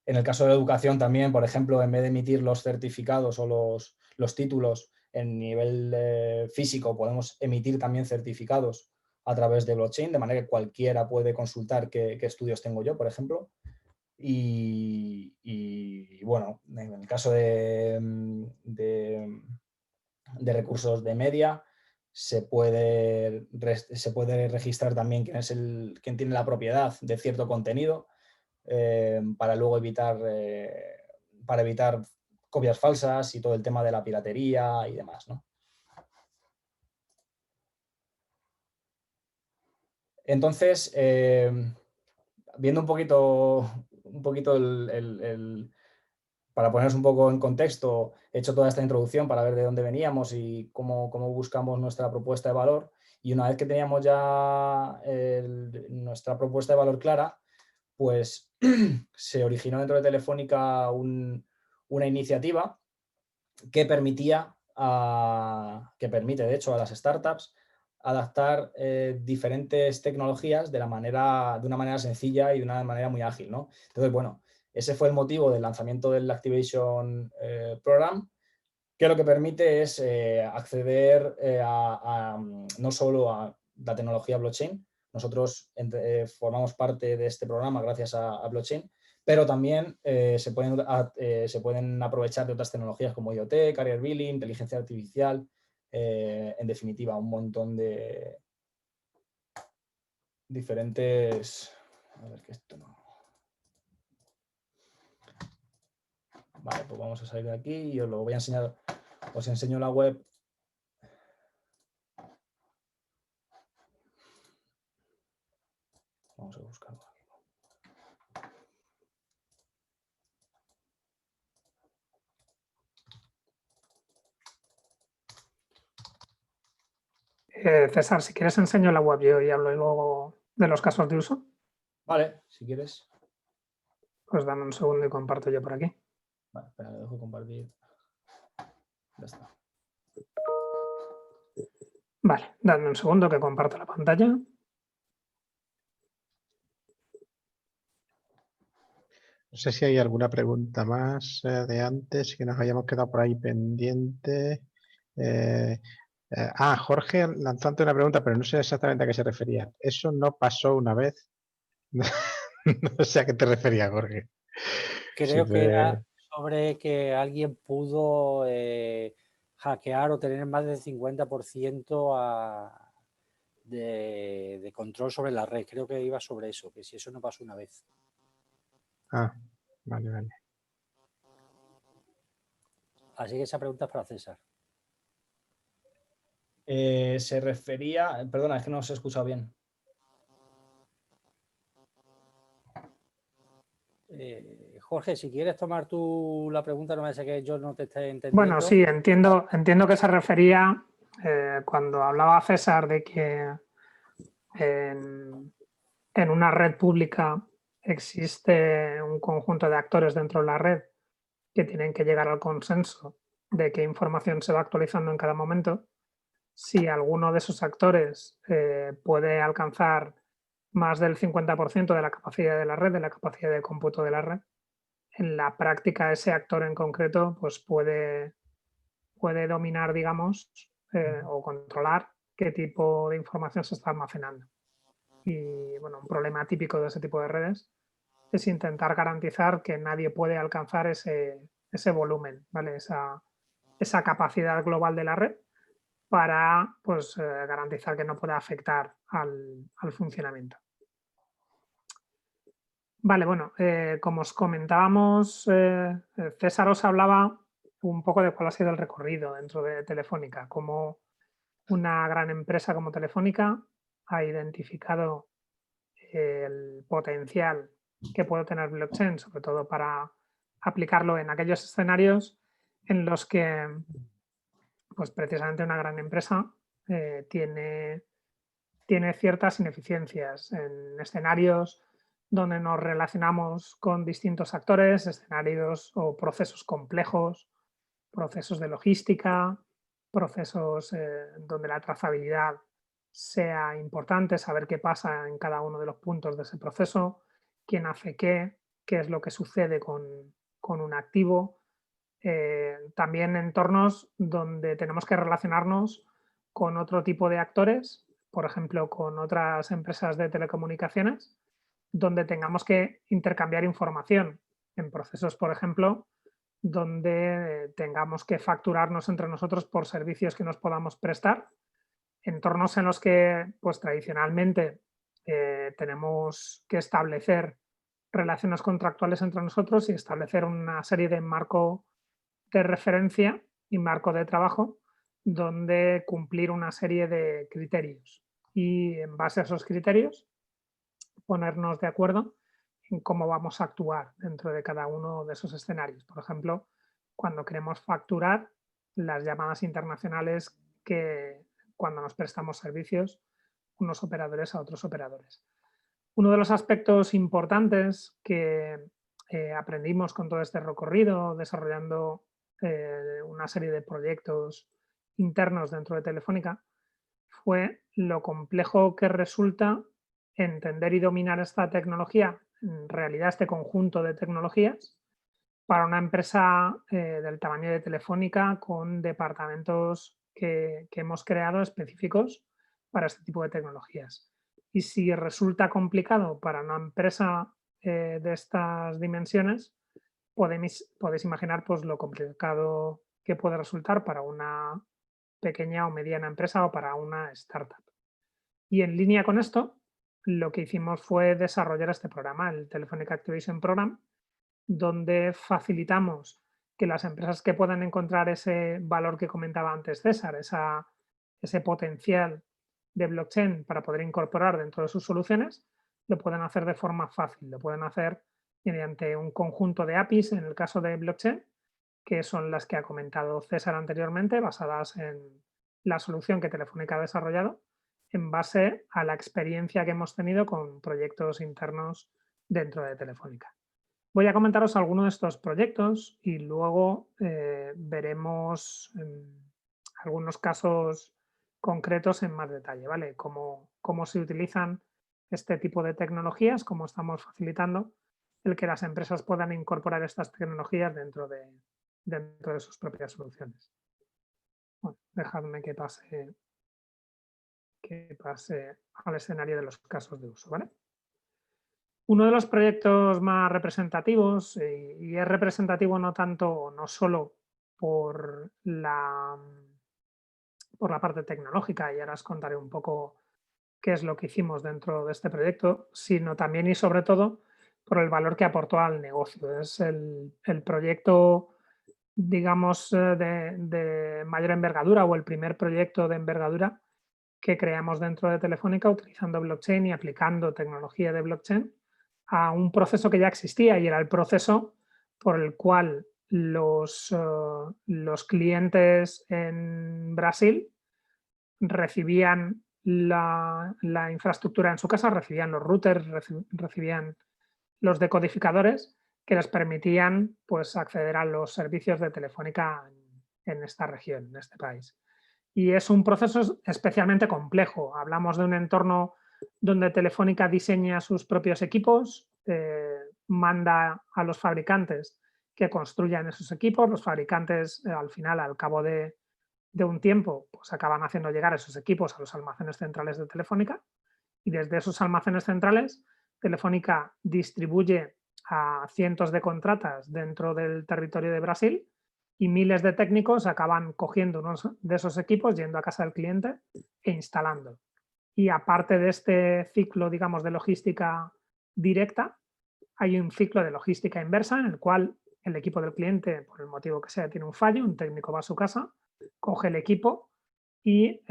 En el caso de la educación también, por ejemplo, en vez de emitir los certificados o los títulos en nivel físico, podemos emitir también certificados a través de blockchain, de manera que cualquiera puede consultar qué estudios tengo yo, por ejemplo. Y bueno, en el caso de recursos de media, se puede registrar también quién tiene la propiedad de cierto contenido, para luego evitar copias falsas y todo el tema de la piratería y demás, ¿no? Entonces, viendo un poquito para ponernos un poco en contexto, he hecho toda esta introducción para ver de dónde veníamos y cómo buscamos nuestra propuesta de valor. Y una vez que teníamos ya nuestra propuesta de valor clara, pues se originó dentro de Telefónica una iniciativa que permite de hecho a las startups adaptar diferentes tecnologías de una manera sencilla y de una manera muy ágil, ¿no? Entonces, bueno, ese fue el motivo del lanzamiento del Activation Program, que lo que permite es acceder no solo a la tecnología blockchain. Nosotros formamos parte de este programa gracias a blockchain, pero también se pueden aprovechar de otras tecnologías como IoT, Carrier Billing, inteligencia artificial, en definitiva, un montón de diferentes... A ver, que esto no... Vale, pues vamos a salir de aquí y os lo voy a enseñar. Os enseño la web. Vamos a buscarlo. César, si quieres enseño la web yo y hablo luego de los casos de uso. Vale, si quieres. Pues dame un segundo y comparto yo por aquí. Vale, espera, lo dejo compartir. Ya está. Vale, dame un segundo que comparto la pantalla. No sé si hay alguna pregunta más de antes que nos hayamos quedado por ahí pendiente. Jorge lanzante una pregunta, pero no sé exactamente a qué se refería. ¿Eso no pasó una vez? No sé a qué te referías, Jorge. Creo que era sobre que alguien pudo hackear o tener más del 50% de control sobre la red. Creo que iba sobre eso, que si eso no pasó una vez. Vale, vale. Así que esa pregunta es para César. Se refería... Perdona, es que no os he escuchado bien. Jorge, si quieres tomar tú la pregunta, no me sé que yo no te esté entendiendo. Bueno, sí, entiendo que se refería cuando hablaba César de que en una red pública existe un conjunto de actores dentro de la red que tienen que llegar al consenso de qué información se va actualizando en cada momento. Si alguno de esos actores puede alcanzar más del 50% de la capacidad de la red, de la capacidad de cómputo de la red, en la práctica ese actor en concreto pues puede dominar, digamos, o controlar qué tipo de información se está almacenando. Y bueno, un problema típico de ese tipo de redes es intentar garantizar que nadie puede alcanzar ese volumen, ¿vale? Esa capacidad global de la red para pues, garantizar que no pueda afectar al funcionamiento. Vale, bueno, como os comentábamos, César os hablaba un poco de cuál ha sido el recorrido dentro de Telefónica, cómo una gran empresa como Telefónica ha identificado el potencial que puede tener blockchain, sobre todo para aplicarlo en aquellos escenarios en los que pues precisamente una gran empresa tiene ciertas ineficiencias en escenarios donde nos relacionamos con distintos actores, escenarios o procesos complejos, procesos de logística, procesos donde la trazabilidad sea importante, saber qué pasa en cada uno de los puntos de ese proceso, quién hace qué es lo que sucede con un activo. También entornos donde tenemos que relacionarnos con otro tipo de actores, por ejemplo, con otras empresas de telecomunicaciones, donde tengamos que intercambiar información en procesos, por ejemplo, donde tengamos que facturarnos entre nosotros por servicios que nos podamos prestar entornos en los que pues, tradicionalmente tenemos que establecer relaciones contractuales entre nosotros y establecer una serie de marco de referencia y marco de trabajo donde cumplir una serie de criterios y en base a esos criterios ponernos de acuerdo en cómo vamos a actuar dentro de cada uno de esos escenarios. Por ejemplo, cuando queremos facturar las llamadas internacionales que cuando nos prestamos servicios unos operadores a otros operadores. Uno de los aspectos importantes que aprendimos con todo este recorrido, desarrollando una serie de proyectos internos dentro de Telefónica, fue lo complejo que resulta entender y dominar esta tecnología, en realidad este conjunto de tecnologías, para una empresa del tamaño de Telefónica con departamentos que hemos creado específicos para este tipo de tecnologías. Y si resulta complicado para una empresa de estas dimensiones, podéis imaginar pues, lo complicado que puede resultar para una pequeña o mediana empresa o para una startup. Y en línea con esto, lo que hicimos fue desarrollar este programa, el Telefónica Activation Program, donde facilitamos que las empresas que puedan encontrar ese valor que comentaba antes César, ese potencial de blockchain para poder incorporar dentro de sus soluciones, lo pueden hacer de forma fácil, lo pueden hacer mediante un conjunto de APIs, en el caso de blockchain, que son las que ha comentado César anteriormente, basadas en la solución que Telefónica ha desarrollado, en base a la experiencia que hemos tenido con proyectos internos dentro de Telefónica. Voy a comentaros algunos de estos proyectos y luego veremos algunos casos concretos en más detalle, ¿vale? Cómo se utilizan este tipo de tecnologías, cómo estamos facilitando el que las empresas puedan incorporar estas tecnologías dentro de sus propias soluciones. Bueno, dejadme que pase al escenario de los casos de uso, ¿vale? Uno de los proyectos más representativos, y es representativo no solo por la parte tecnológica, y ahora os contaré un poco qué es lo que hicimos dentro de este proyecto, sino también y sobre todo por el valor que aportó al negocio. Es el proyecto, digamos, de mayor envergadura o el primer proyecto de envergadura que creamos dentro de Telefónica utilizando blockchain y aplicando tecnología de blockchain a un proceso que ya existía y era el proceso por el cual los clientes en Brasil recibían la infraestructura en su casa, recibían los routers, recibían los decodificadores que les permitían pues, acceder a los servicios de Telefónica en esta región, en este país. Y es un proceso especialmente complejo. Hablamos de un entorno donde Telefónica diseña sus propios equipos, manda a los fabricantes que construyan esos equipos. Los fabricantes, al final, al cabo de un tiempo, pues acaban haciendo llegar esos equipos a los almacenes centrales de Telefónica. Y desde esos almacenes centrales, Telefónica distribuye a cientos de contratas dentro del territorio de Brasil y miles de técnicos acaban cogiendo uno de esos equipos, yendo a casa del cliente e instalando. Y aparte de este ciclo, digamos, de logística directa, hay un ciclo de logística inversa en el cual el equipo del cliente, por el motivo que sea, tiene un fallo, un técnico va a su casa, coge el equipo y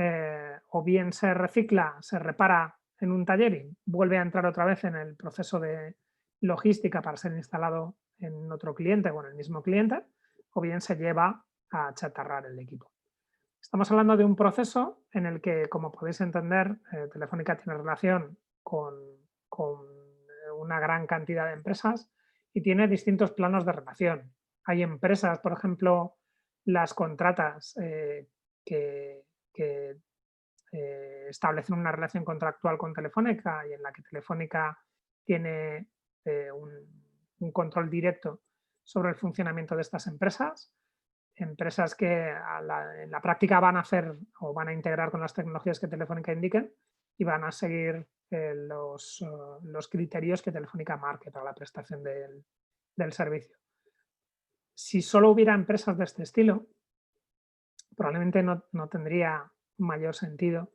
o bien se recicla, se repara en un taller y vuelve a entrar otra vez en el proceso de logística para ser instalado en otro cliente o en el mismo cliente, o bien se lleva a chatarrar el equipo. Estamos hablando de un proceso en el que, como podéis entender, Telefónica tiene relación con una gran cantidad de empresas y tiene distintos planos de relación. Hay empresas, por ejemplo, las contratas que establecen una relación contractual con Telefónica y en la que Telefónica tiene un control directo sobre el funcionamiento de estas empresas. Empresas que en la práctica van a hacer o van a integrar con las tecnologías que Telefónica indiquen y van a seguir los criterios que Telefónica marque para la prestación del servicio. Si solo hubiera empresas de este estilo, probablemente no tendría mayor sentido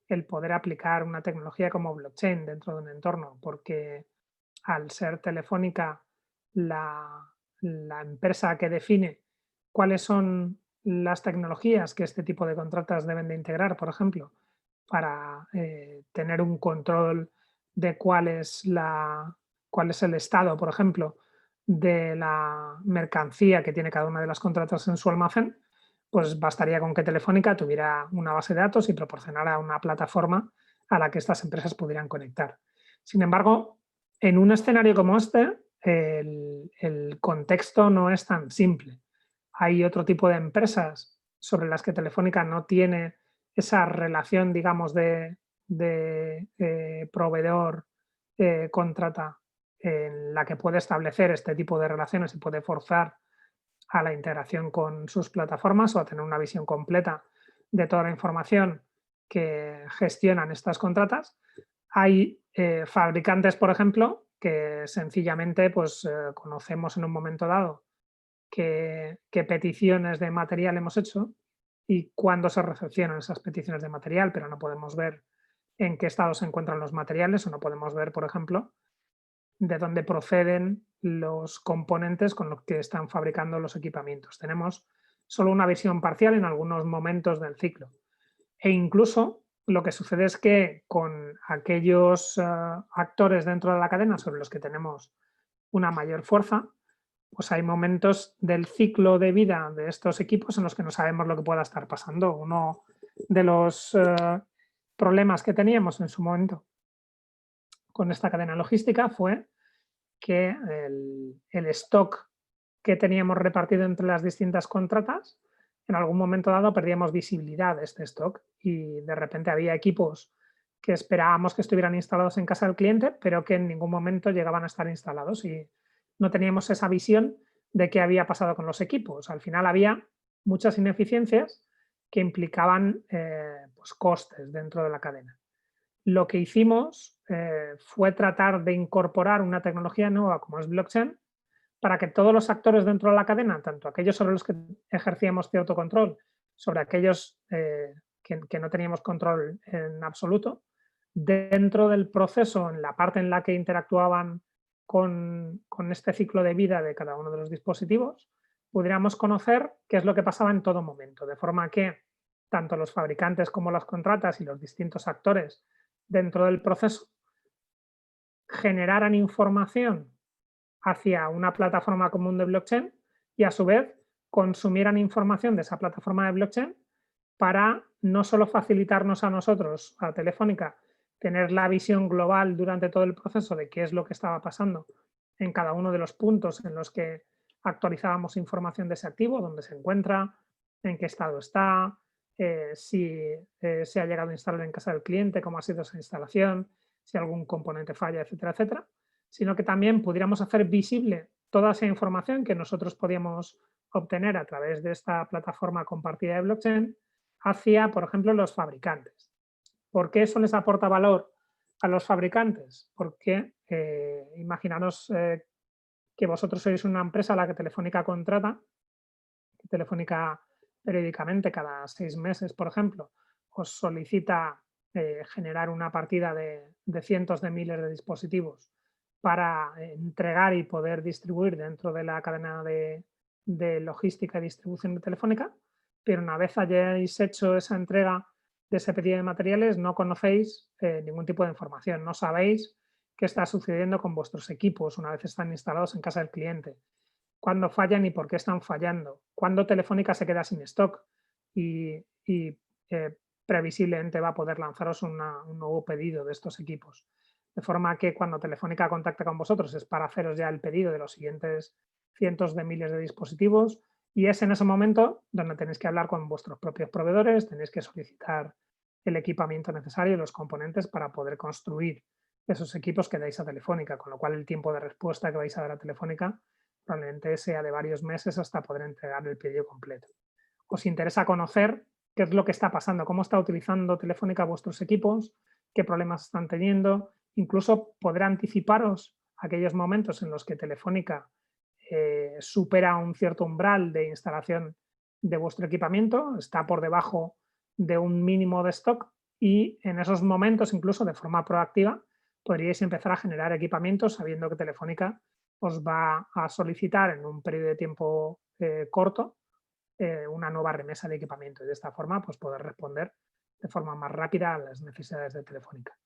el poder aplicar una tecnología como blockchain dentro de un entorno, porque al ser Telefónica la empresa que define cuáles son las tecnologías que este tipo de contratas deben de integrar, por ejemplo, para tener un control de cuál es el estado, por ejemplo, de la mercancía que tiene cada una de las contratas en su almacén, pues bastaría con que Telefónica tuviera una base de datos y proporcionara una plataforma a la que estas empresas pudieran conectar. Sin embargo, en un escenario como este, el contexto no es tan simple. Hay otro tipo de empresas sobre las que Telefónica no tiene esa relación, digamos, de proveedor contrata, en la que puede establecer este tipo de relaciones y puede forzar a la integración con sus plataformas o a tener una visión completa de toda la información que gestionan estas contratas. Hay fabricantes, por ejemplo, que sencillamente pues, conocemos en un momento dado qué peticiones de material hemos hecho y cuándo se recepcionan esas peticiones de material, pero no podemos ver en qué estado se encuentran los materiales o no podemos ver, por ejemplo, de dónde proceden los componentes con los que están fabricando los equipamientos. Tenemos solo una visión parcial en algunos momentos del ciclo. E incluso lo que sucede es que con aquellos actores dentro de la cadena sobre los que tenemos una mayor fuerza, pues hay momentos del ciclo de vida de estos equipos en los que no sabemos lo que pueda estar pasando. Uno de los problemas que teníamos en su momento con esta cadena logística fue que el stock que teníamos repartido entre las distintas contratas, en algún momento dado perdíamos visibilidad de este stock y de repente había equipos que esperábamos que estuvieran instalados en casa del cliente, pero que en ningún momento llegaban a estar instalados y no teníamos esa visión de qué había pasado con los equipos. Al final había muchas ineficiencias que implicaban pues costes dentro de la cadena. Lo que hicimos fue tratar de incorporar una tecnología nueva como es blockchain para que todos los actores dentro de la cadena, tanto aquellos sobre los que ejercíamos cierto control, sobre aquellos que no teníamos control en absoluto, dentro del proceso, en la parte en la que interactuaban con este ciclo de vida de cada uno de los dispositivos, pudiéramos conocer qué es lo que pasaba en todo momento, de forma que tanto los fabricantes como las contratas y los distintos actores dentro del proceso generaran información hacia una plataforma común de blockchain y a su vez consumieran información de esa plataforma de blockchain para no solo facilitarnos a nosotros, a Telefónica, tener la visión global durante todo el proceso de qué es lo que estaba pasando en cada uno de los puntos en los que actualizábamos información de ese activo, dónde se encuentra, en qué estado está, si se ha llegado a instalar en casa del cliente, cómo ha sido esa instalación, si algún componente falla, etcétera, etcétera, sino que también pudiéramos hacer visible toda esa información que nosotros podíamos obtener a través de esta plataforma compartida de blockchain hacia, por ejemplo, los fabricantes. ¿Por qué eso les aporta valor a los fabricantes? Porque imaginaros que vosotros sois una empresa a la que Telefónica contrata, Telefónica periódicamente, cada 6 meses, por ejemplo, os solicita generar una partida de cientos de miles de dispositivos para entregar y poder distribuir dentro de la cadena de logística y distribución de Telefónica, pero una vez hayáis hecho esa entrega de ese pedido de materiales, no conocéis ningún tipo de información, no sabéis qué está sucediendo con vuestros equipos una vez están instalados en casa del cliente, cuándo fallan y por qué están fallando, cuándo Telefónica se queda sin stock y previsiblemente va a poder lanzaros un nuevo pedido de estos equipos. De forma que cuando Telefónica contacta con vosotros es para haceros ya el pedido de los siguientes cientos de miles de dispositivos y es en ese momento donde tenéis que hablar con vuestros propios proveedores, tenéis que solicitar el equipamiento necesario y los componentes para poder construir esos equipos que dais a Telefónica, con lo cual el tiempo de respuesta que vais a dar a Telefónica probablemente sea de varios meses hasta poder entregar el pedido completo. ¿Os interesa conocer qué es lo que está pasando? ¿Cómo está utilizando Telefónica vuestros equipos? ¿Qué problemas están teniendo? Incluso poder anticiparos aquellos momentos en los que Telefónica supera un cierto umbral de instalación de vuestro equipamiento, está por debajo de un mínimo de stock y en esos momentos, incluso de forma proactiva, podríais empezar a generar equipamientos sabiendo que Telefónica os va a solicitar en un periodo de tiempo corto una nueva remesa de equipamiento y de esta forma pues, poder responder de forma más rápida a las necesidades de Telefónica.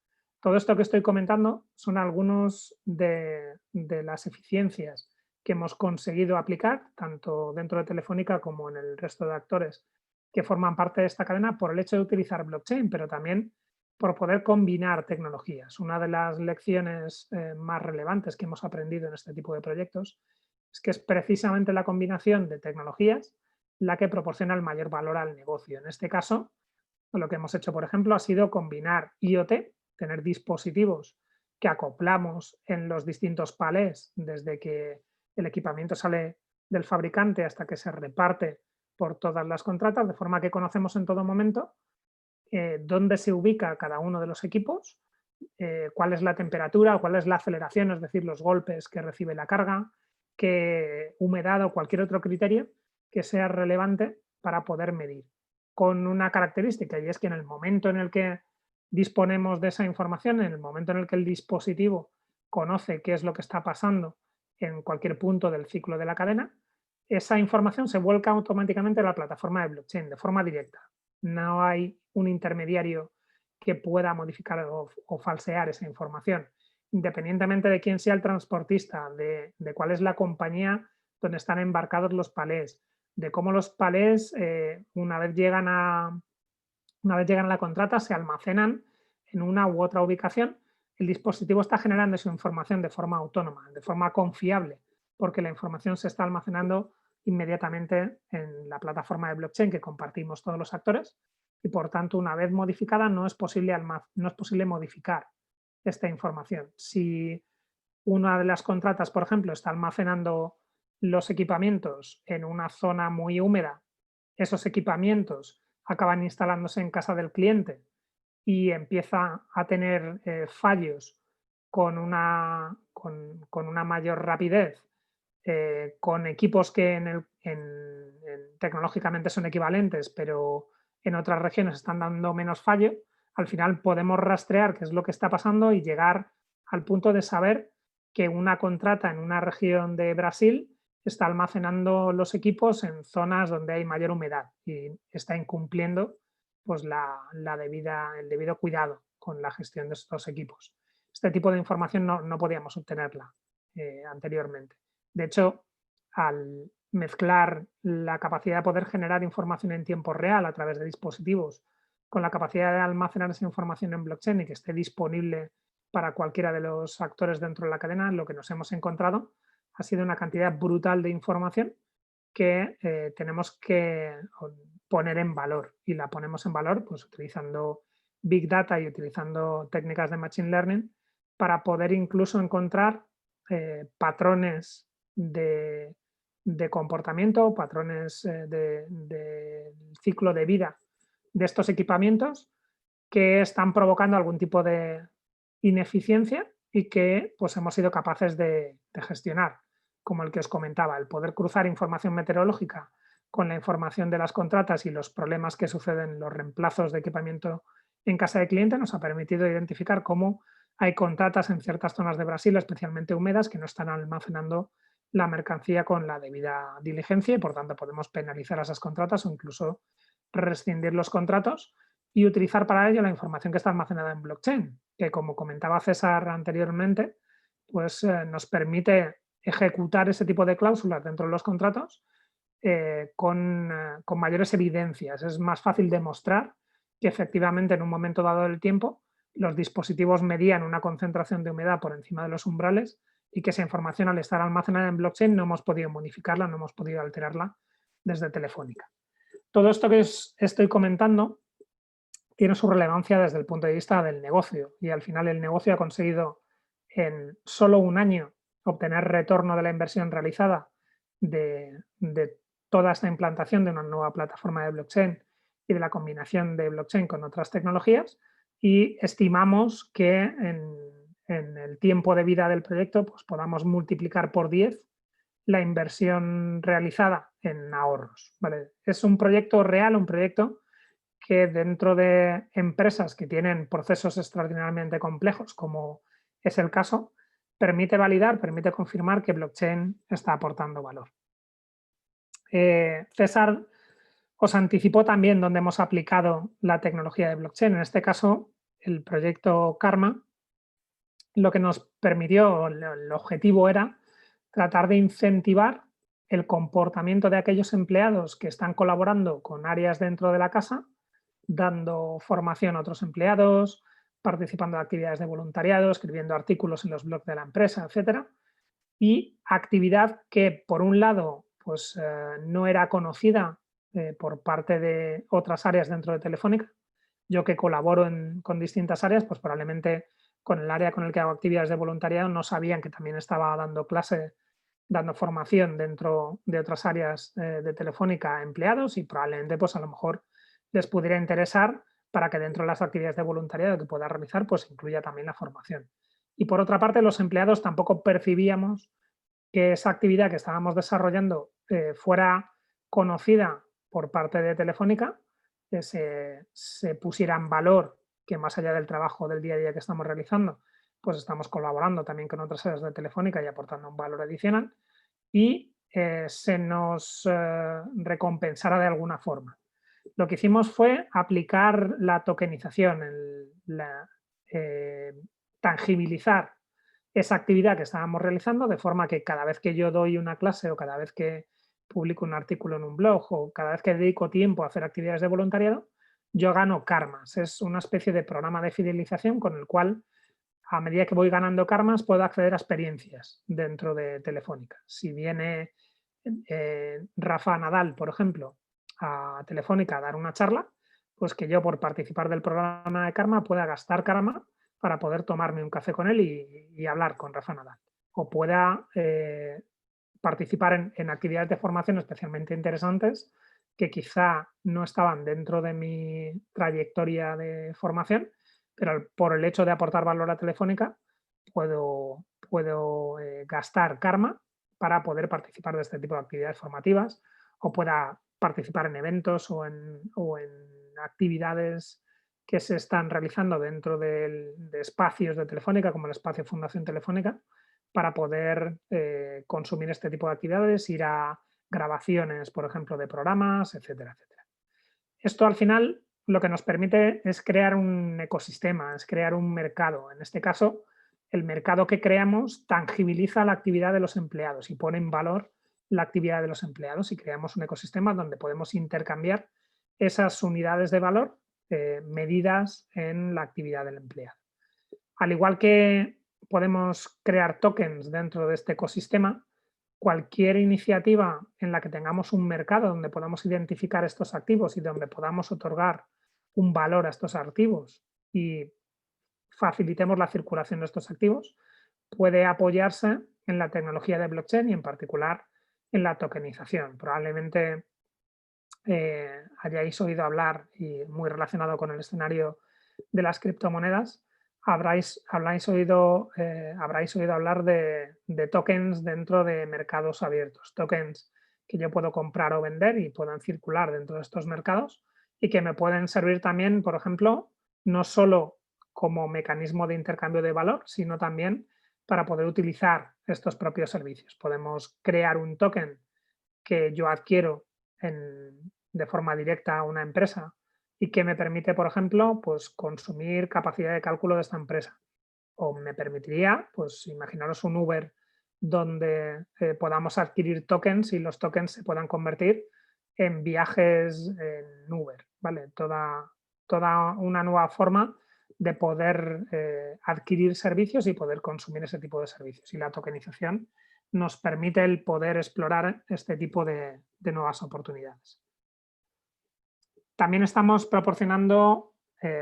Todo esto que estoy comentando son algunos de las eficiencias que hemos conseguido aplicar, tanto dentro de Telefónica como en el resto de actores que forman parte de esta cadena, por el hecho de utilizar blockchain, pero también por poder combinar tecnologías. Una de las lecciones más relevantes que hemos aprendido en este tipo de proyectos es que es precisamente la combinación de tecnologías la que proporciona el mayor valor al negocio. En este caso, lo que hemos hecho, por ejemplo, ha sido combinar IoT, tener dispositivos que acoplamos en los distintos palés desde que el equipamiento sale del fabricante hasta que se reparte por todas las contratas, de forma que conocemos en todo momento dónde se ubica cada uno de los equipos, cuál es la temperatura, cuál es la aceleración, es decir, los golpes que recibe la carga, qué humedad o cualquier otro criterio que sea relevante para poder medir. Con una característica, y es que en el momento en el que disponemos de esa información, en el momento en el que el dispositivo conoce qué es lo que está pasando en cualquier punto del ciclo de la cadena, esa información se vuelca automáticamente a la plataforma de blockchain de forma directa. No hay un intermediario que pueda modificar o falsear esa información, independientemente de quién sea el transportista, de cuál es la compañía donde están embarcados los palés, de cómo los palés, una vez llegan a la contrata, se almacenan en una u otra ubicación. El dispositivo está generando esa información de forma autónoma, de forma confiable, porque la información se está almacenando inmediatamente en la plataforma de blockchain que compartimos todos los actores y, por tanto, una vez modificada, no es posible modificar esta información. Si una de las contratas, por ejemplo, está almacenando los equipamientos en una zona muy húmeda, esos equipamientos acaban instalándose en casa del cliente y empieza a tener fallos con una mayor rapidez, con equipos que tecnológicamente son equivalentes, pero en otras regiones están dando menos fallo, al final podemos rastrear qué es lo que está pasando y llegar al punto de saber que una contrata en una región de Brasil está almacenando los equipos en zonas donde hay mayor humedad y está incumpliendo pues, el debido cuidado con la gestión de estos equipos. Este tipo de información no podíamos obtenerla anteriormente. De hecho, al mezclar la capacidad de poder generar información en tiempo real a través de dispositivos con la capacidad de almacenar esa información en blockchain y que esté disponible para cualquiera de los actores dentro de la cadena, lo que nos hemos encontrado ha sido una cantidad brutal de información que tenemos que poner en valor, y la ponemos en valor pues, utilizando Big Data y utilizando técnicas de Machine Learning para poder incluso encontrar patrones de comportamiento, patrones de ciclo de vida de estos equipamientos que están provocando algún tipo de ineficiencia y que pues, hemos sido capaces de gestionar, como el que os comentaba, el poder cruzar información meteorológica con la información de las contratas y los problemas que suceden en los reemplazos de equipamiento en casa de cliente nos ha permitido identificar cómo hay contratas en ciertas zonas de Brasil, especialmente húmedas, que no están almacenando la mercancía con la debida diligencia y, por tanto, podemos penalizar a esas contratas o incluso rescindir los contratos y utilizar para ello la información que está almacenada en blockchain, que, como comentaba César anteriormente, pues nos permite ejecutar ese tipo de cláusulas dentro de los contratos con mayores evidencias. Es más fácil demostrar que efectivamente en un momento dado del tiempo los dispositivos medían una concentración de humedad por encima de los umbrales y que esa información, al estar almacenada en blockchain, no hemos podido modificarla, no hemos podido alterarla desde Telefónica. Todo esto que estoy comentando tiene su relevancia desde el punto de vista del negocio y al final el negocio ha conseguido en solo un año obtener retorno de la inversión realizada de toda esta implantación de una nueva plataforma de blockchain y de la combinación de blockchain con otras tecnologías, y estimamos que en el tiempo de vida del proyecto pues podamos multiplicar por 10 la inversión realizada en ahorros. ¿Vale? Es un proyecto real, un proyecto que dentro de empresas que tienen procesos extraordinariamente complejos, como es el caso, permite validar, permite confirmar que blockchain está aportando valor. César os anticipó también dónde hemos aplicado la tecnología de blockchain. En este caso, el proyecto Karma, lo que nos permitió, el objetivo era tratar de incentivar el comportamiento de aquellos empleados que están colaborando con áreas dentro de la casa, dando formación a otros empleados, participando en actividades de voluntariado, escribiendo artículos en los blogs de la empresa, etcétera. Y actividad que, por un lado, pues, no era conocida por parte de otras áreas dentro de Telefónica. Yo que colaboro con distintas áreas, pues probablemente con el área con el que hago actividades de voluntariado no sabían que también estaba dando clase, dando formación dentro de otras áreas de Telefónica a empleados y probablemente pues a lo mejor les pudiera interesar para que dentro de las actividades de voluntariado que pueda realizar pues incluya también la formación. Y por otra parte, los empleados tampoco percibíamos que esa actividad que estábamos desarrollando fuera conocida por parte de Telefónica, que se pusiera en valor, que más allá del trabajo del día a día que estamos realizando, pues estamos colaborando también con otras áreas de Telefónica y aportando un valor adicional y se nos recompensara de alguna forma. Lo que hicimos fue aplicar la tokenización, tangibilizar esa actividad que estábamos realizando, de forma que cada vez que yo doy una clase o cada vez que publico un artículo en un blog o cada vez que dedico tiempo a hacer actividades de voluntariado, yo gano karmas. Es una especie de programa de fidelización con el cual, a medida que voy ganando karmas, puedo acceder a experiencias dentro de Telefónica. Si viene Rafa Nadal, por ejemplo, a Telefónica a dar una charla, pues que yo por participar del programa de karma pueda gastar karma para poder tomarme un café con él y hablar con Rafa Nadal. O pueda participar en actividades de formación especialmente interesantes que quizá no estaban dentro de mi trayectoria de formación, pero por el hecho de aportar valor a Telefónica puedo gastar karma para poder participar de este tipo de actividades formativas o pueda participar en eventos o en actividades que se están realizando dentro de espacios de Telefónica, como el espacio Fundación Telefónica, para poder consumir este tipo de actividades, ir a grabaciones, por ejemplo, de programas, etcétera, etcétera. Esto al final lo que nos permite es crear un ecosistema, es crear un mercado. En este caso, el mercado que creamos tangibiliza la actividad de los empleados y pone en valor la actividad de los empleados y creamos un ecosistema donde podemos intercambiar esas unidades de valor medidas en la actividad del empleado. Al igual que podemos crear tokens dentro de este ecosistema, cualquier iniciativa en la que tengamos un mercado donde podamos identificar estos activos y donde podamos otorgar un valor a estos activos y facilitemos la circulación de estos activos, puede apoyarse en la tecnología de blockchain y en particular en la tokenización. Probablemente hayáis oído hablar, y muy relacionado con el escenario de las criptomonedas, habráis oído hablar de tokens dentro de mercados abiertos, tokens que yo puedo comprar o vender y puedan circular dentro de estos mercados y que me pueden servir también, por ejemplo, no solo como mecanismo de intercambio de valor, sino también para poder utilizar estos propios servicios. Podemos crear un token que yo adquiero de forma directa a una empresa y que me permite, por ejemplo, pues consumir capacidad de cálculo de esta empresa. O me permitiría, pues imaginaros un Uber donde podamos adquirir tokens y los tokens se puedan convertir en viajes en Uber, ¿vale? Toda una nueva forma de poder adquirir servicios y poder consumir ese tipo de servicios. Y la tokenización nos permite el poder explorar este tipo de nuevas oportunidades. También estamos proporcionando,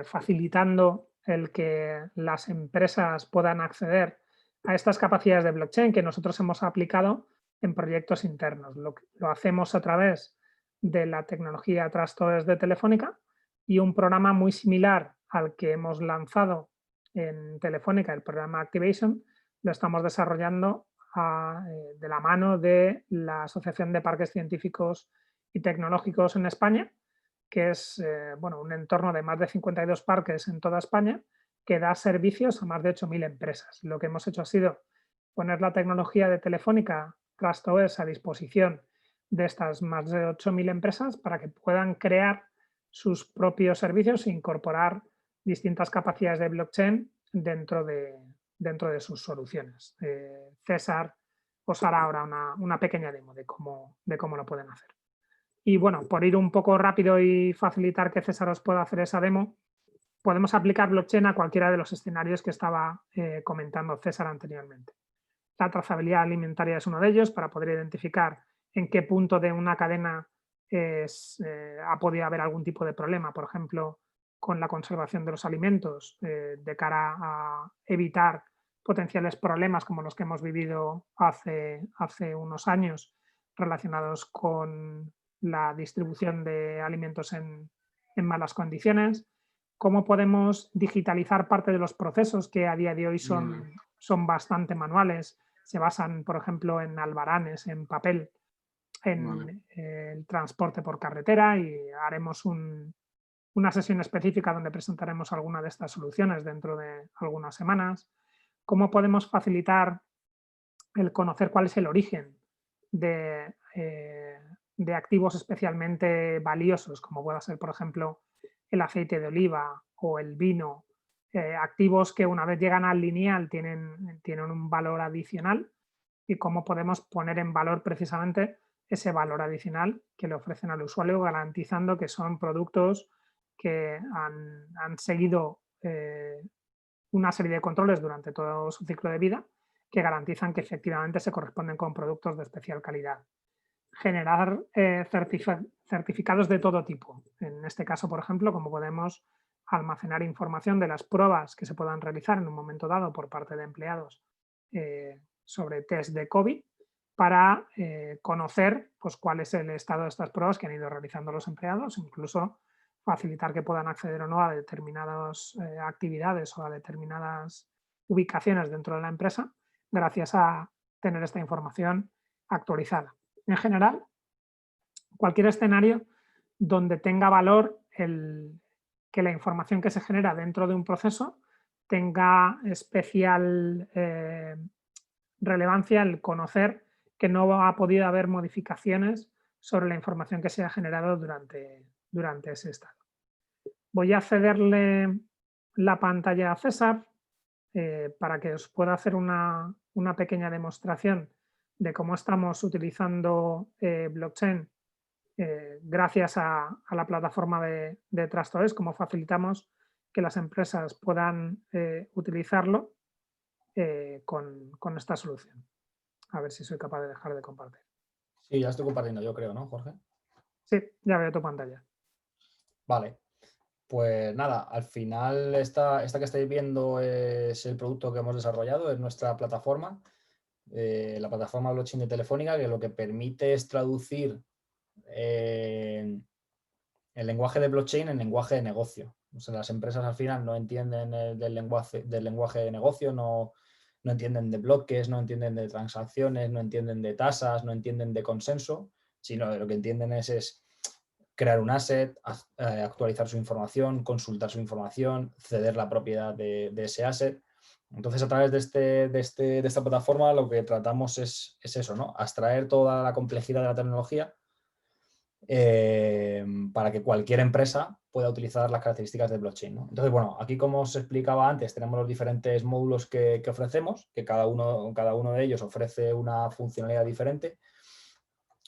facilitando el que las empresas puedan acceder a estas capacidades de blockchain que nosotros hemos aplicado en proyectos internos. Lo hacemos a través de la tecnología TrustOS de Telefónica y un programa muy similar al que hemos lanzado en Telefónica, el programa Activation, lo estamos desarrollando de la mano de la Asociación de Parques Científicos y Tecnológicos en España, que es bueno, un entorno de más de 52 parques en toda España que da servicios a más de 8.000 empresas. Lo que hemos hecho ha sido poner la tecnología de Telefónica TrustOS a disposición de estas más de 8.000 empresas para que puedan crear sus propios servicios e incorporar distintas capacidades de blockchain dentro de sus soluciones. César os hará ahora una pequeña demo de cómo lo pueden hacer. Y bueno, por ir un poco rápido y facilitar que César os pueda hacer esa demo, podemos aplicar blockchain a cualquiera de los escenarios que estaba comentando César anteriormente. La trazabilidad alimentaria es uno de ellos para poder identificar en qué punto de una cadena ha podido haber algún tipo de problema, por ejemplo, con la conservación de los alimentos, de cara a evitar potenciales problemas como los que hemos vivido hace unos años relacionados con la distribución de alimentos en malas condiciones. Cómo podemos digitalizar parte de los procesos que a día de hoy son bastante manuales. Se basan, por ejemplo, en albaranes, en papel, en el transporte por carretera, y haremos una sesión específica donde presentaremos alguna de estas soluciones dentro de algunas semanas. Cómo podemos facilitar el conocer cuál es el origen de activos especialmente valiosos, como pueda ser, por ejemplo, el aceite de oliva o el vino, activos que una vez llegan al lineal tienen un valor adicional, y cómo podemos poner en valor precisamente ese valor adicional que le ofrecen al usuario, garantizando que son productos que han seguido una serie de controles durante todo su ciclo de vida que garantizan que efectivamente se corresponden con productos de especial calidad. Generar certificados de todo tipo. En este caso, por ejemplo, como podemos almacenar información de las pruebas que se puedan realizar en un momento dado por parte de empleados sobre test de COVID, para conocer pues, cuál es el estado de estas pruebas que han ido realizando los empleados, incluso facilitar que puedan acceder o no a determinadas actividades o a determinadas ubicaciones dentro de la empresa, gracias a tener esta información actualizada. En general, cualquier escenario donde tenga valor que la información que se genera dentro de un proceso tenga especial relevancia el conocer que no ha podido haber modificaciones sobre la información que se ha generado durante ese estado. Voy a cederle la pantalla a César para que os pueda hacer una pequeña demostración de cómo estamos utilizando blockchain gracias a la plataforma de TrustOS, cómo facilitamos que las empresas puedan utilizarlo con esta solución. A ver si soy capaz de dejar de compartir. Sí, ya estoy compartiendo yo, creo, ¿no, Jorge? Sí, ya veo tu pantalla. Vale. Pues nada, al final esta que estáis viendo es el producto que hemos desarrollado, es nuestra plataforma, la plataforma blockchain de Telefónica, que lo que permite es traducir el lenguaje de blockchain en lenguaje de negocio. O sea, las empresas al final no entienden del lenguaje de negocio, no entienden de bloques, no entienden de transacciones, no entienden de tasas, no entienden de consenso, sino de lo que entienden es crear un asset, actualizar su información, consultar su información, ceder la propiedad de ese asset. Entonces, a través de esta plataforma lo que tratamos es eso, ¿no? Abstraer toda la complejidad de la tecnología para que cualquier empresa pueda utilizar las características de blockchain, ¿no? Entonces, bueno, aquí como os explicaba antes, tenemos los diferentes módulos que ofrecemos, que cada uno de ellos ofrece una funcionalidad diferente.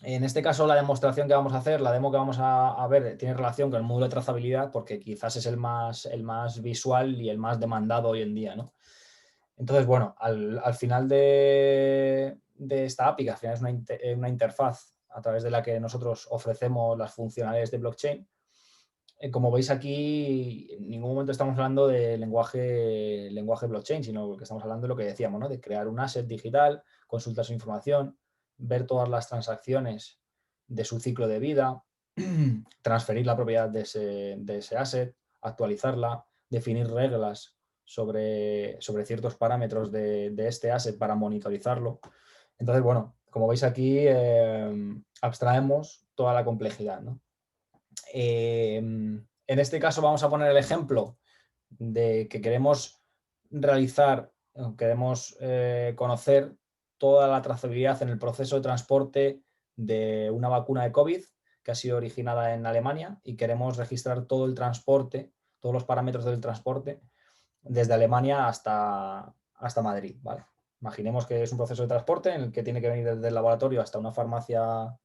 En este caso, la demostración que vamos a hacer, la demo que vamos a ver, tiene relación con el módulo de trazabilidad, porque quizás es el más visual y el más demandado hoy en día, ¿no? Entonces, bueno, al final de esta API, que al final es una interfaz a través de la que nosotros ofrecemos las funcionalidades de blockchain, como veis aquí, en ningún momento estamos hablando de lenguaje blockchain, sino que estamos hablando de lo que decíamos, ¿no? De crear un asset digital, consultar su información, ver todas las transacciones de su ciclo de vida, transferir la propiedad de ese asset, actualizarla, definir reglas sobre ciertos parámetros de este asset para monitorizarlo. Entonces, bueno, como veis aquí, abstraemos toda la complejidad, ¿no? en este caso vamos a poner el ejemplo de que queremos realizar, queremos conocer toda la trazabilidad en el proceso de transporte de una vacuna de COVID que ha sido originada en Alemania y queremos registrar todo el transporte, todos los parámetros del transporte desde Alemania hasta Madrid, ¿vale? Imaginemos que es un proceso de transporte en el que tiene que venir desde el laboratorio hasta una farmacia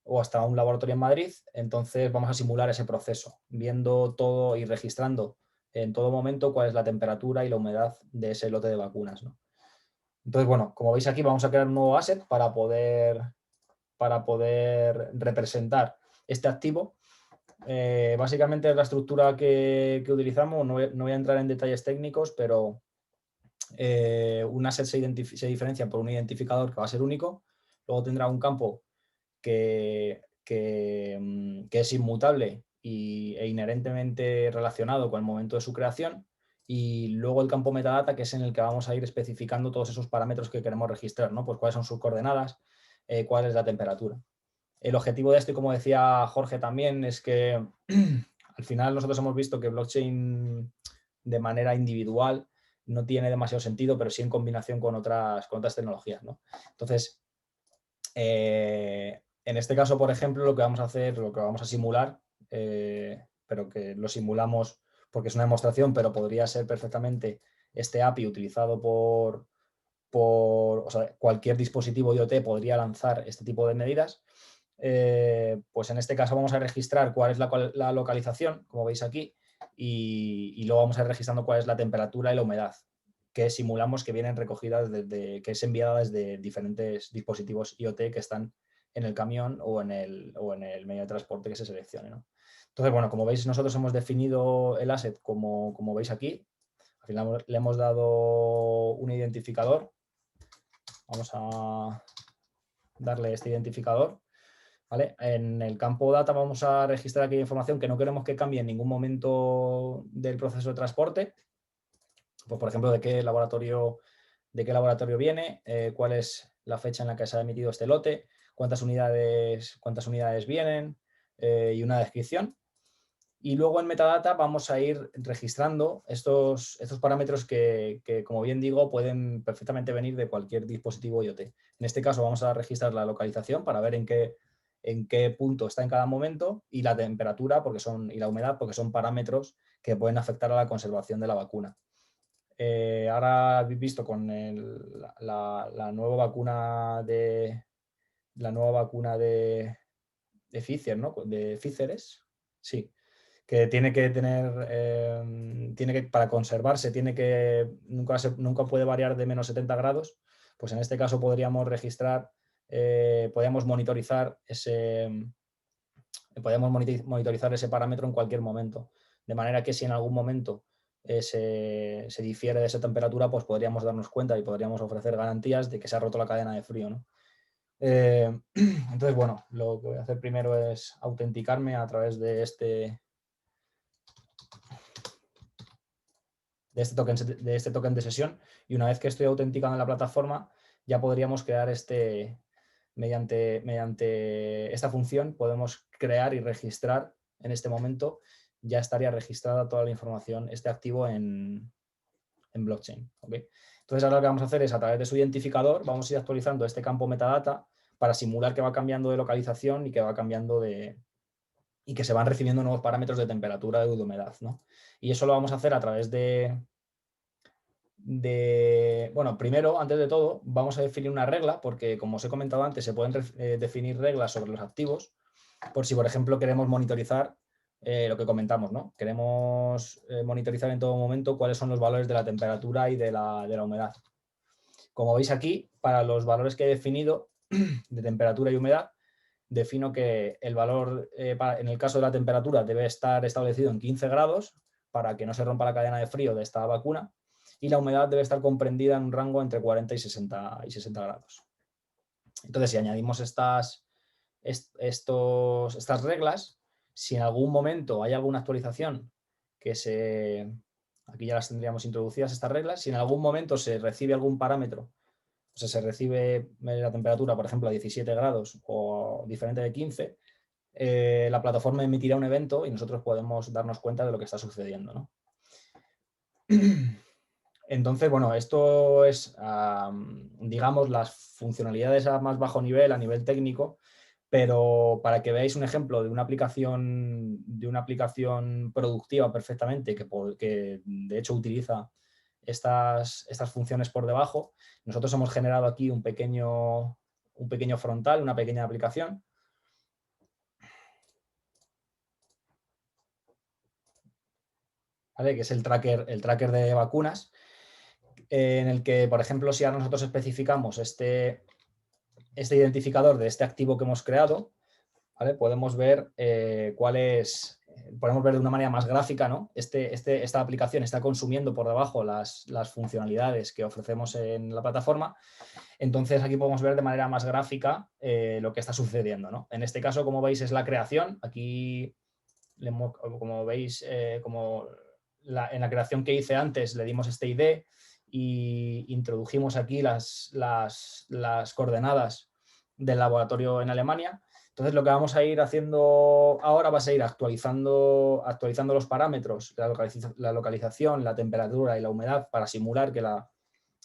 o hasta un laboratorio en Madrid. Entonces vamos a simular ese proceso, viendo todo y registrando en todo momento cuál es la temperatura y la humedad de ese lote de vacunas, ¿no? Entonces, bueno, como veis aquí vamos a crear un nuevo asset para poder representar este activo. Básicamente es la estructura que utilizamos, no voy a entrar en detalles técnicos, pero un asset se diferencia por un identificador que va a ser único, luego tendrá un campo que es inmutable e inherentemente relacionado con el momento de su creación, y luego el campo metadata, que es en el que vamos a ir especificando todos esos parámetros que queremos registrar, ¿no? Pues cuáles son sus coordenadas, cuál es la temperatura. El objetivo de esto, y como decía Jorge también, es que al final nosotros hemos visto que blockchain de manera individual no tiene demasiado sentido, pero sí en combinación con otras tecnologías, ¿no? Entonces, en este caso, por ejemplo, lo que vamos a hacer, lo que vamos a simular, pero que lo simulamos porque es una demostración, pero podría ser perfectamente este API utilizado por o sea, cualquier dispositivo IoT podría lanzar este tipo de medidas. Pues en este caso vamos a registrar cuál es la localización, como veis aquí, y luego vamos a ir registrando cuál es la temperatura y la humedad, que simulamos que vienen recogidas que es enviada desde diferentes dispositivos IoT que están en el camión o en el medio de transporte que se seleccione, ¿no? Entonces, bueno, como veis, nosotros hemos definido el asset como veis aquí. Al final le hemos dado un identificador. Vamos a darle este identificador, ¿vale? En el campo data vamos a registrar aquella información que no queremos que cambie en ningún momento del proceso de transporte. Pues, por ejemplo, de qué laboratorio viene, cuál es la fecha en la que se ha emitido este lote, cuántas unidades vienen, y una descripción. Y luego en metadata vamos a ir registrando estos parámetros que, como bien digo, pueden perfectamente venir de cualquier dispositivo IoT. En este caso vamos a registrar la localización para ver en qué punto está en cada momento, y la temperatura y la humedad, porque son parámetros que pueden afectar a la conservación de la vacuna. Ahora habéis visto con la nueva vacuna de Pfizer, ¿no? De Pfizer, sí, que tiene que tener, para conservarse, nunca puede variar de menos 70 grados, pues en este caso podríamos registrar, podríamos monitorizar ese parámetro en cualquier momento, de manera que si en algún momento se difiere de esa temperatura, pues podríamos darnos cuenta y podríamos ofrecer garantías de que se ha roto la cadena de frío, ¿no? Entonces, bueno, lo que voy a hacer primero es autenticarme a través de este token de sesión, y una vez que estoy autenticado en la plataforma ya podríamos crear mediante esta función podemos crear y registrar. En este momento ya estaría registrada toda la información, este activo en blockchain, ¿okay? Entonces ahora lo que vamos a hacer es, a través de su identificador, vamos a ir actualizando este campo metadata para simular que va cambiando de localización y que va cambiando y que se van recibiendo nuevos parámetros de temperatura y de humedad, ¿no? Y eso lo vamos a hacer a través bueno, primero, antes de todo, vamos a definir una regla, porque como os he comentado antes, se pueden definir reglas sobre los activos, por si, por ejemplo, queremos monitorizar lo que comentamos, ¿no? Queremos monitorizar en todo momento cuáles son los valores de la temperatura y de la humedad. Como veis aquí, para los valores que he definido de temperatura y humedad, defino que el valor, en el caso de la temperatura, debe estar establecido en 15 grados para que no se rompa la cadena de frío de esta vacuna, y la humedad debe estar comprendida en un rango entre 40 y 60 grados. Entonces, si añadimos estas reglas, si en algún momento hay alguna actualización aquí ya las tendríamos introducidas estas reglas, si en algún momento se recibe algún parámetro, o sea, se recibe la temperatura, por ejemplo, a 17 grados o diferente de 15, la plataforma emitirá un evento y nosotros podemos darnos cuenta de lo que está sucediendo, ¿no? Entonces, bueno, esto es, digamos, las funcionalidades a más bajo nivel, a nivel técnico, pero para que veáis un ejemplo de una aplicación productiva perfectamente, que de hecho utiliza estas funciones por debajo, nosotros hemos generado aquí un pequeño frontal, una pequeña aplicación. ¿Vale? Que es el tracker de vacunas, en el que, por ejemplo, si ahora nosotros especificamos este identificador de este activo que hemos creado, ¿vale? Podemos ver podemos ver de una manera más gráfica, ¿no? Esta aplicación está consumiendo por debajo las funcionalidades que ofrecemos en la plataforma. Entonces aquí podemos ver de manera más gráfica lo que está sucediendo, ¿no? En este caso, como veis, es la creación. Aquí, como veis, en la creación que hice antes le dimos este ID y introdujimos aquí las coordenadas del laboratorio en Alemania. Entonces lo que vamos a ir haciendo ahora va a ser ir actualizando los parámetros, la localización, la temperatura y la humedad para simular que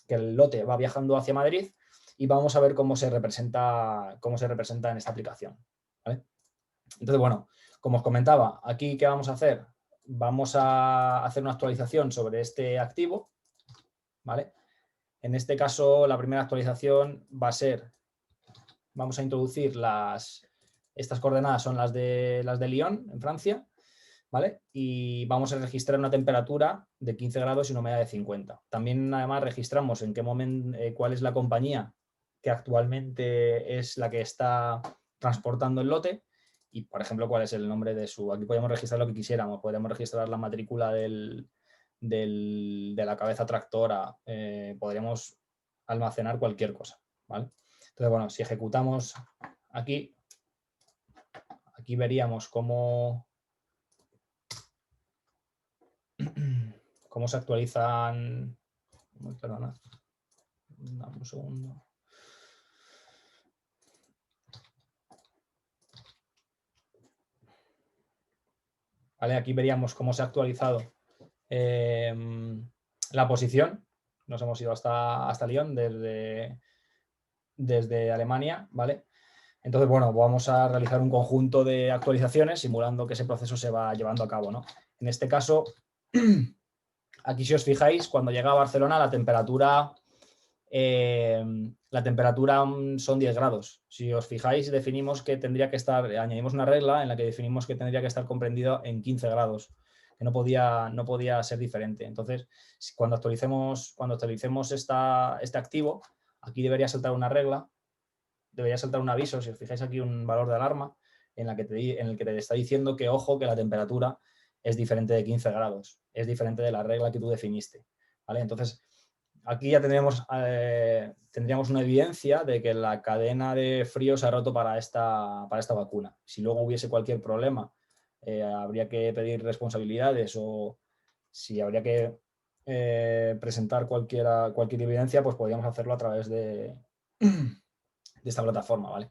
el lote va viajando hacia Madrid, y vamos a ver cómo se representa en esta aplicación, ¿vale? Entonces, bueno, como os comentaba, aquí ¿qué vamos a hacer? Vamos a hacer una actualización sobre este activo, ¿vale? En este caso, la primera actualización va a ser, vamos a introducir estas coordenadas son las de Lyon, en Francia, ¿vale? Y vamos a registrar una temperatura de 15 grados y una humedad de 50. También, además, registramos en qué momento, cuál es la compañía que actualmente es la que está transportando el lote y, por ejemplo, cuál es el nombre de su... Aquí podemos registrar lo que quisiéramos, podríamos registrar la matrícula de la cabeza tractora, podríamos almacenar cualquier cosa, ¿vale? Entonces, bueno, si ejecutamos aquí veríamos cómo se actualizan. Perdona, dame un segundo. Vale, aquí veríamos cómo se ha actualizado la posición. Nos hemos ido hasta Lyon desde Alemania, ¿vale? Entonces, bueno, vamos a realizar un conjunto de actualizaciones simulando que ese proceso se va llevando a cabo, ¿no? En este caso, aquí si os fijáis, cuando llega a Barcelona la temperatura son 10 grados. Si os fijáis, definimos que tendría que estar, añadimos una regla en la que definimos que tendría que estar comprendido en 15 grados, que no podía ser diferente. Entonces, cuando actualicemos este activo, aquí debería saltar una regla, debería saltar un aviso, si os fijáis aquí un valor de alarma, en el que te está diciendo que, ojo, que la temperatura es diferente de 15 grados, es diferente de la regla que tú definiste, ¿vale? Entonces, aquí ya tendríamos una evidencia de que la cadena de frío se ha roto para esta vacuna. Si luego hubiese cualquier problema, habría que pedir responsabilidades, o si habría que presentar cualquier evidencia, pues podríamos hacerlo a través de esta plataforma, ¿vale?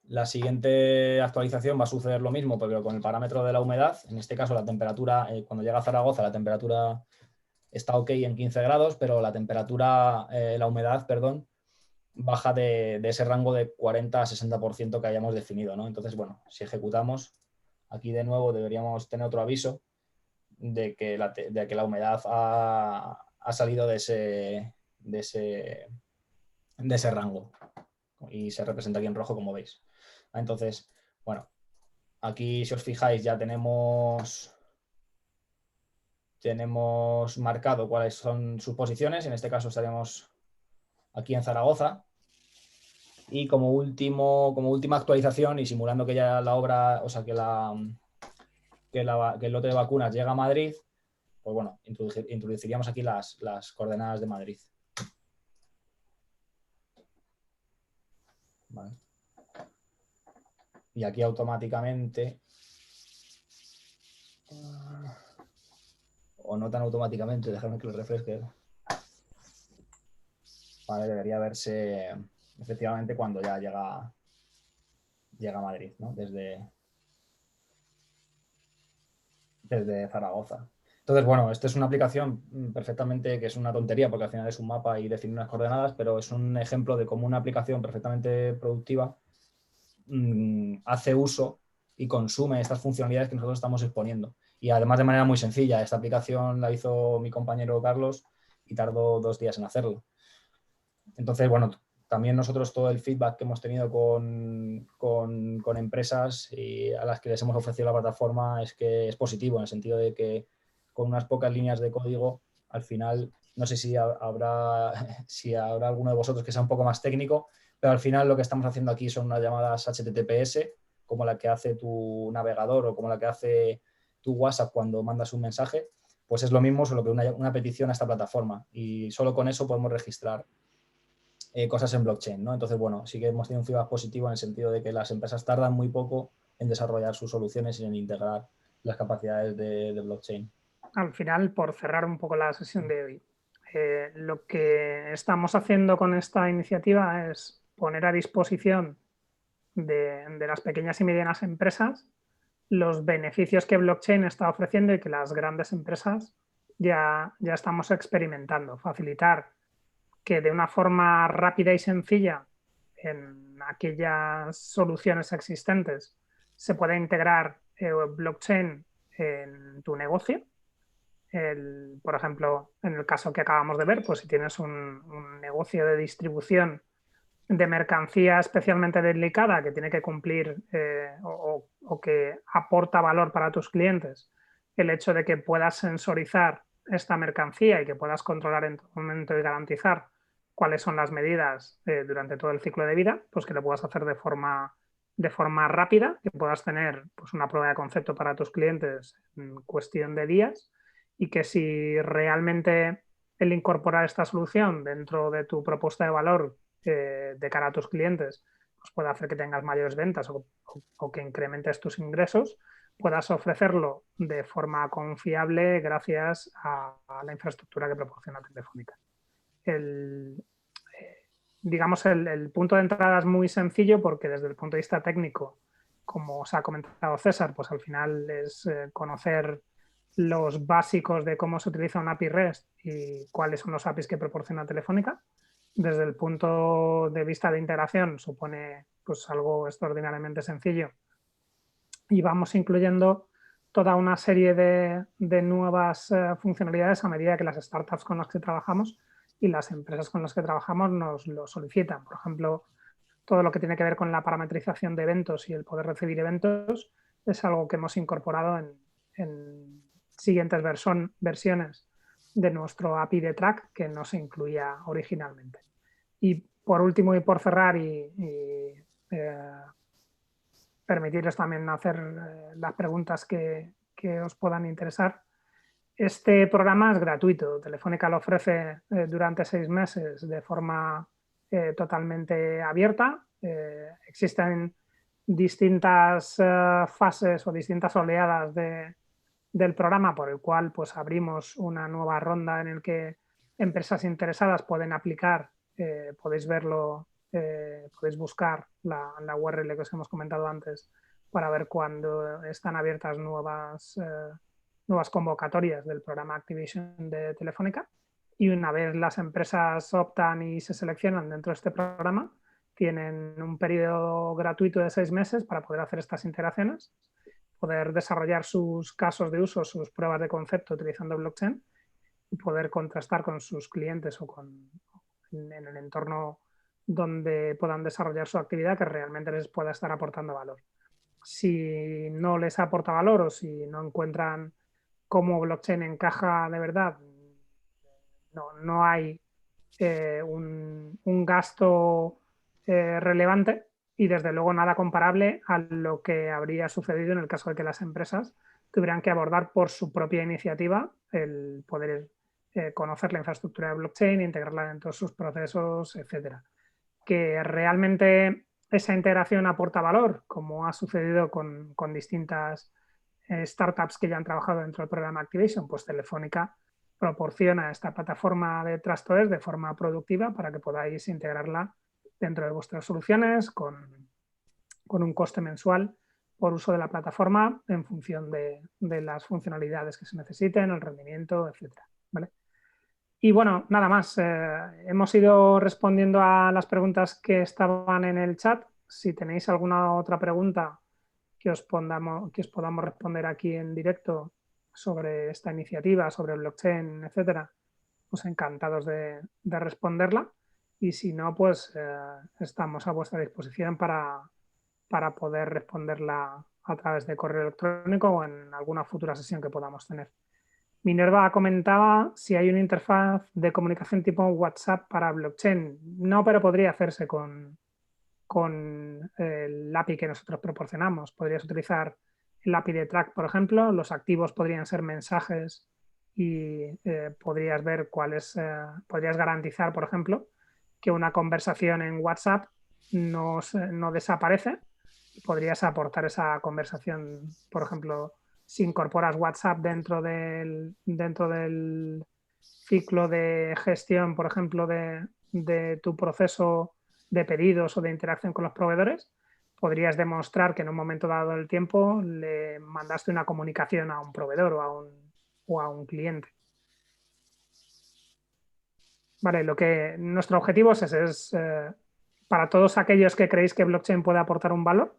La siguiente actualización va a suceder lo mismo, pero con el parámetro de la humedad. En este caso, la temperatura, cuando llega a Zaragoza, la temperatura está ok en 15 grados, pero la temperatura, la humedad, perdón, baja de ese rango de 40 a 60% que hayamos definido, ¿no? Entonces, bueno, si ejecutamos, aquí de nuevo deberíamos tener otro aviso de que la humedad ha salido de ese rango, y se representa aquí en rojo, como veis. Entonces, bueno, aquí si os fijáis ya tenemos marcado cuáles son sus posiciones. En este caso estaremos aquí en Zaragoza. Y como última actualización, y simulando que ya la obra, o sea, que el lote de vacunas llega a Madrid, pues bueno, introduciríamos aquí las coordenadas de Madrid. Vale. Y aquí automáticamente, o no tan automáticamente, déjame que lo refresque. Vale, debería verse efectivamente cuando ya llega llega a Madrid, ¿no? Desde Zaragoza. Entonces, bueno, esta es una aplicación perfectamente, que es una tontería porque al final es un mapa y define unas coordenadas, pero es un ejemplo de cómo una aplicación perfectamente productiva hace uso y consume estas funcionalidades que nosotros estamos exponiendo. Y además de manera muy sencilla. Esta aplicación la hizo mi compañero Carlos y tardó 2 días en hacerlo. Entonces, bueno, también nosotros todo el feedback que hemos tenido con empresas y a las que les hemos ofrecido la plataforma es que es positivo, en el sentido de que con unas pocas líneas de código, al final, no sé si habrá alguno de vosotros que sea un poco más técnico, pero al final lo que estamos haciendo aquí son unas llamadas HTTPS, como la que hace tu navegador o como la que hace tu WhatsApp cuando mandas un mensaje, pues es lo mismo, solo que una petición a esta plataforma. Y solo con eso podemos registrar cosas en blockchain, ¿no? Entonces, bueno, sí que hemos tenido un feedback positivo en el sentido de que las empresas tardan muy poco en desarrollar sus soluciones y en integrar las capacidades de blockchain. Al final, por cerrar un poco la sesión de hoy, lo que estamos haciendo con esta iniciativa es poner a disposición de las pequeñas y medianas empresas los beneficios que blockchain está ofreciendo y que las grandes empresas ya estamos experimentando. Facilitar que de una forma rápida y sencilla en aquellas soluciones existentes se pueda integrar blockchain en tu negocio. Por ejemplo, en el caso que acabamos de ver, pues si tienes un negocio de distribución de mercancía especialmente delicada que tiene que cumplir o que aporta valor para tus clientes, el hecho de que puedas sensorizar esta mercancía y que puedas controlar en todo momento y garantizar cuáles son las medidas durante todo el ciclo de vida, pues que lo puedas hacer de forma rápida, que puedas tener pues, una prueba de concepto para tus clientes en cuestión de días y que si realmente el incorporar esta solución dentro de tu propuesta de valor de cara a tus clientes pues puede hacer que tengas mayores ventas o que incrementes tus ingresos, puedas ofrecerlo de forma confiable gracias a la infraestructura que proporciona Telefónica. Digamos, el punto de entrada es muy sencillo porque desde el punto de vista técnico, como os ha comentado César, pues al final es conocer los básicos de cómo se utiliza un API REST y cuáles son los APIs que proporciona Telefónica. Desde el punto de vista de integración supone pues, algo extraordinariamente sencillo y vamos incluyendo toda una serie de nuevas funcionalidades a medida que las startups con las que trabajamos y las empresas con las que trabajamos nos lo solicitan. Por ejemplo, todo lo que tiene que ver con la parametrización de eventos y el poder recibir eventos es algo que hemos incorporado en siguientes versiones de nuestro API de Track que no se incluía originalmente. Y por último y por cerrar permitirles también hacer las preguntas que os puedan interesar. Este programa es gratuito. Telefónica lo ofrece durante 6 meses de forma totalmente abierta. Existen distintas fases o distintas oleadas del programa por el cual pues, abrimos una nueva ronda en la que empresas interesadas pueden aplicar. Podéis verlo, podéis buscar la URL que os hemos comentado antes para ver cuándo están abiertas nuevas convocatorias del programa Activation de Telefónica. Y una vez las empresas optan y se seleccionan dentro de este programa, tienen un periodo gratuito de 6 meses para poder hacer estas integraciones, poder desarrollar sus casos de uso, sus pruebas de concepto utilizando blockchain y poder contrastar con sus clientes o en el entorno donde puedan desarrollar su actividad que realmente les pueda estar aportando valor. Si no les aporta valor o si no encuentran cómo blockchain encaja de verdad, no hay un gasto relevante y desde luego nada comparable a lo que habría sucedido en el caso de que las empresas tuvieran que abordar por su propia iniciativa el poder conocer la infraestructura de blockchain, integrarla dentro de sus procesos, etcétera. Que realmente esa integración aporta valor, como ha sucedido con distintas startups que ya han trabajado dentro del programa Activation, pues Telefónica proporciona esta plataforma de TrustOS de forma productiva para que podáis integrarla dentro de vuestras soluciones con con un coste mensual por uso de la plataforma en función de las funcionalidades que se necesiten, el rendimiento, etcétera, ¿vale? Y bueno, nada más. Hemos ido respondiendo a las preguntas que estaban en el chat. Si tenéis alguna otra pregunta que os podamos responder aquí en directo sobre esta iniciativa, sobre blockchain, etcétera, pues encantados de responderla. Y si no, pues estamos a vuestra disposición para poder responderla a través de correo electrónico o en alguna futura sesión que podamos tener. Minerva comentaba si hay una interfaz de comunicación tipo WhatsApp para blockchain. No, pero podría hacerse con el API que nosotros proporcionamos. Podrías utilizar el API de Track, por ejemplo. Los activos podrían ser mensajes y podrías ver podrías garantizar, por ejemplo, que una conversación en WhatsApp no desaparece. Podrías aportar esa conversación, por ejemplo, si incorporas WhatsApp dentro del ciclo de gestión, por ejemplo, de tu proceso de pedidos o de interacción con los proveedores, podrías demostrar que en un momento dado del tiempo le mandaste una comunicación a un proveedor o a un cliente. Vale, nuestro objetivo es ese, para todos aquellos que creéis que blockchain puede aportar un valor,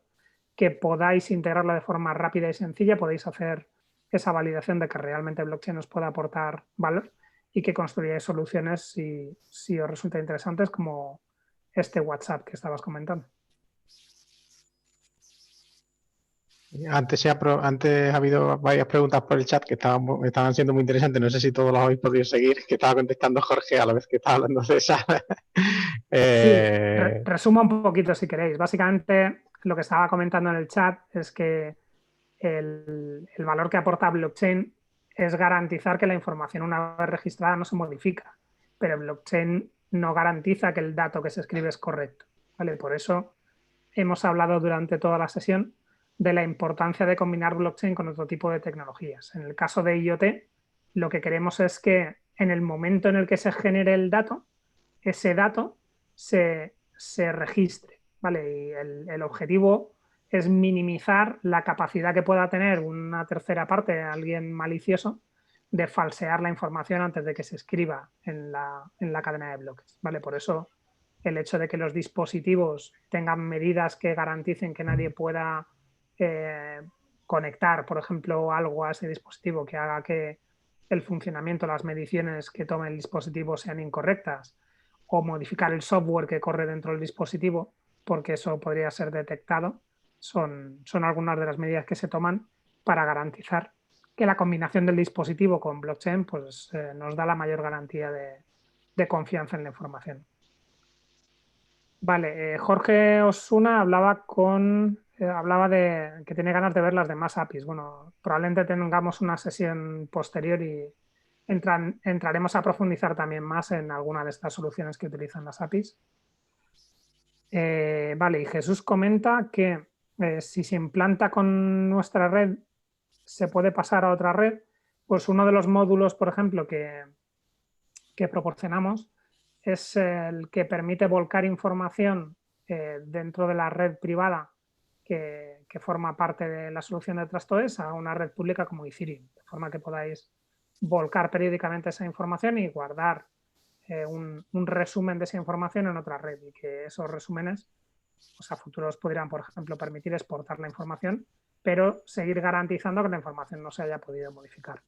que podáis integrarlo de forma rápida y sencilla, podéis hacer esa validación de que realmente blockchain os puede aportar valor y que construyáis soluciones si os resulta interesantes, como este WhatsApp que estabas comentando. Antes ha habido varias preguntas por el chat que estaban siendo muy interesantes. No sé si todos los habéis podido seguir, que estaba contestando Jorge a la vez que estaba hablando César. Sí, resumo un poquito si queréis. Básicamente, lo que estaba comentando en el chat es que el valor que aporta blockchain es garantizar que la información, una vez registrada, no se modifica. Pero blockchain no garantiza que el dato que se escribe es correcto, ¿vale? Por eso hemos hablado durante toda la sesión de la importancia de combinar blockchain con otro tipo de tecnologías. En el caso de IoT, lo que queremos es que en el momento en el que se genere el dato, ese dato se registre, ¿vale? Y el objetivo es minimizar la capacidad que pueda tener una tercera parte, alguien malicioso, de falsear la información antes de que se escriba en la cadena de bloques, ¿vale? Por eso el hecho de que los dispositivos tengan medidas que garanticen que nadie pueda conectar, por ejemplo, algo a ese dispositivo que haga que el funcionamiento, las mediciones que tome el dispositivo sean incorrectas, o modificar el software que corre dentro del dispositivo, porque eso podría ser detectado, son algunas de las medidas que se toman para garantizar que la combinación del dispositivo con blockchain pues, nos da la mayor garantía de confianza en la información. Vale, Jorge Osuna hablaba de que tiene ganas de ver las demás APIs. Bueno, probablemente tengamos una sesión posterior y entraremos a profundizar también más en alguna de estas soluciones que utilizan las APIs. Vale, y Jesús comenta que si se implanta con nuestra red, se puede pasar a otra red. Pues uno de los módulos, por ejemplo, que proporcionamos es el que permite volcar información dentro de la red privada que forma parte de la solución de Trust.OS a una red pública como Ethereum, de forma que podáis volcar periódicamente esa información y guardar un resumen de esa información en otra red, y que esos resúmenes pues a futuros podrían, por ejemplo, permitir exportar la información, pero seguir garantizando que la información no se haya podido modificar.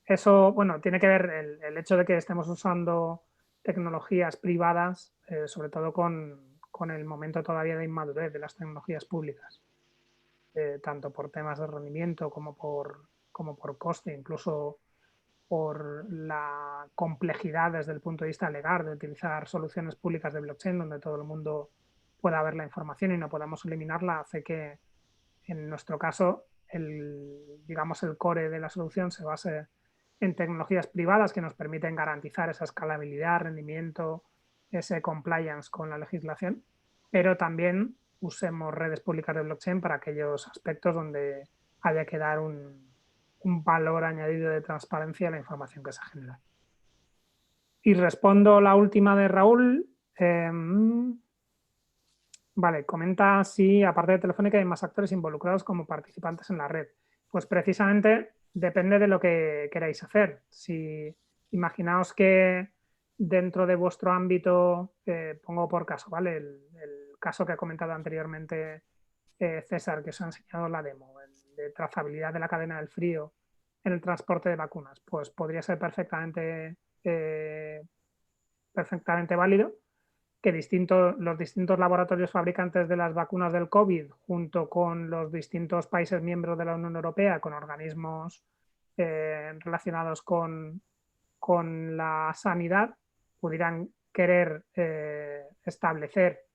Eso, bueno, tiene que ver el hecho de que estemos usando tecnologías privadas, sobre todo con el momento todavía de inmadurez de las tecnologías públicas, tanto por temas de rendimiento como por coste, incluso por la complejidad desde el punto de vista legal de utilizar soluciones públicas de blockchain donde todo el mundo pueda ver la información y no podamos eliminarla, hace que en nuestro caso digamos el core de la solución se base en tecnologías privadas que nos permiten garantizar esa escalabilidad, rendimiento, ese compliance con la legislación, pero también usemos redes públicas de blockchain para aquellos aspectos donde haya que dar un valor añadido de transparencia a la información que se genera. Y respondo la última de Raúl. Vale, comenta si aparte de Telefónica hay más actores involucrados como participantes en la red. Pues precisamente depende de lo que queráis hacer. Si imaginaos que dentro de vuestro ámbito, pongo por caso, ¿vale? El caso que ha comentado anteriormente César, que os ha enseñado la demo, el de trazabilidad de la cadena del frío en el transporte de vacunas, pues podría ser perfectamente válido que los distintos laboratorios fabricantes de las vacunas del COVID, junto con los distintos países miembros de la Unión Europea, con organismos relacionados con la sanidad, pudieran querer establecer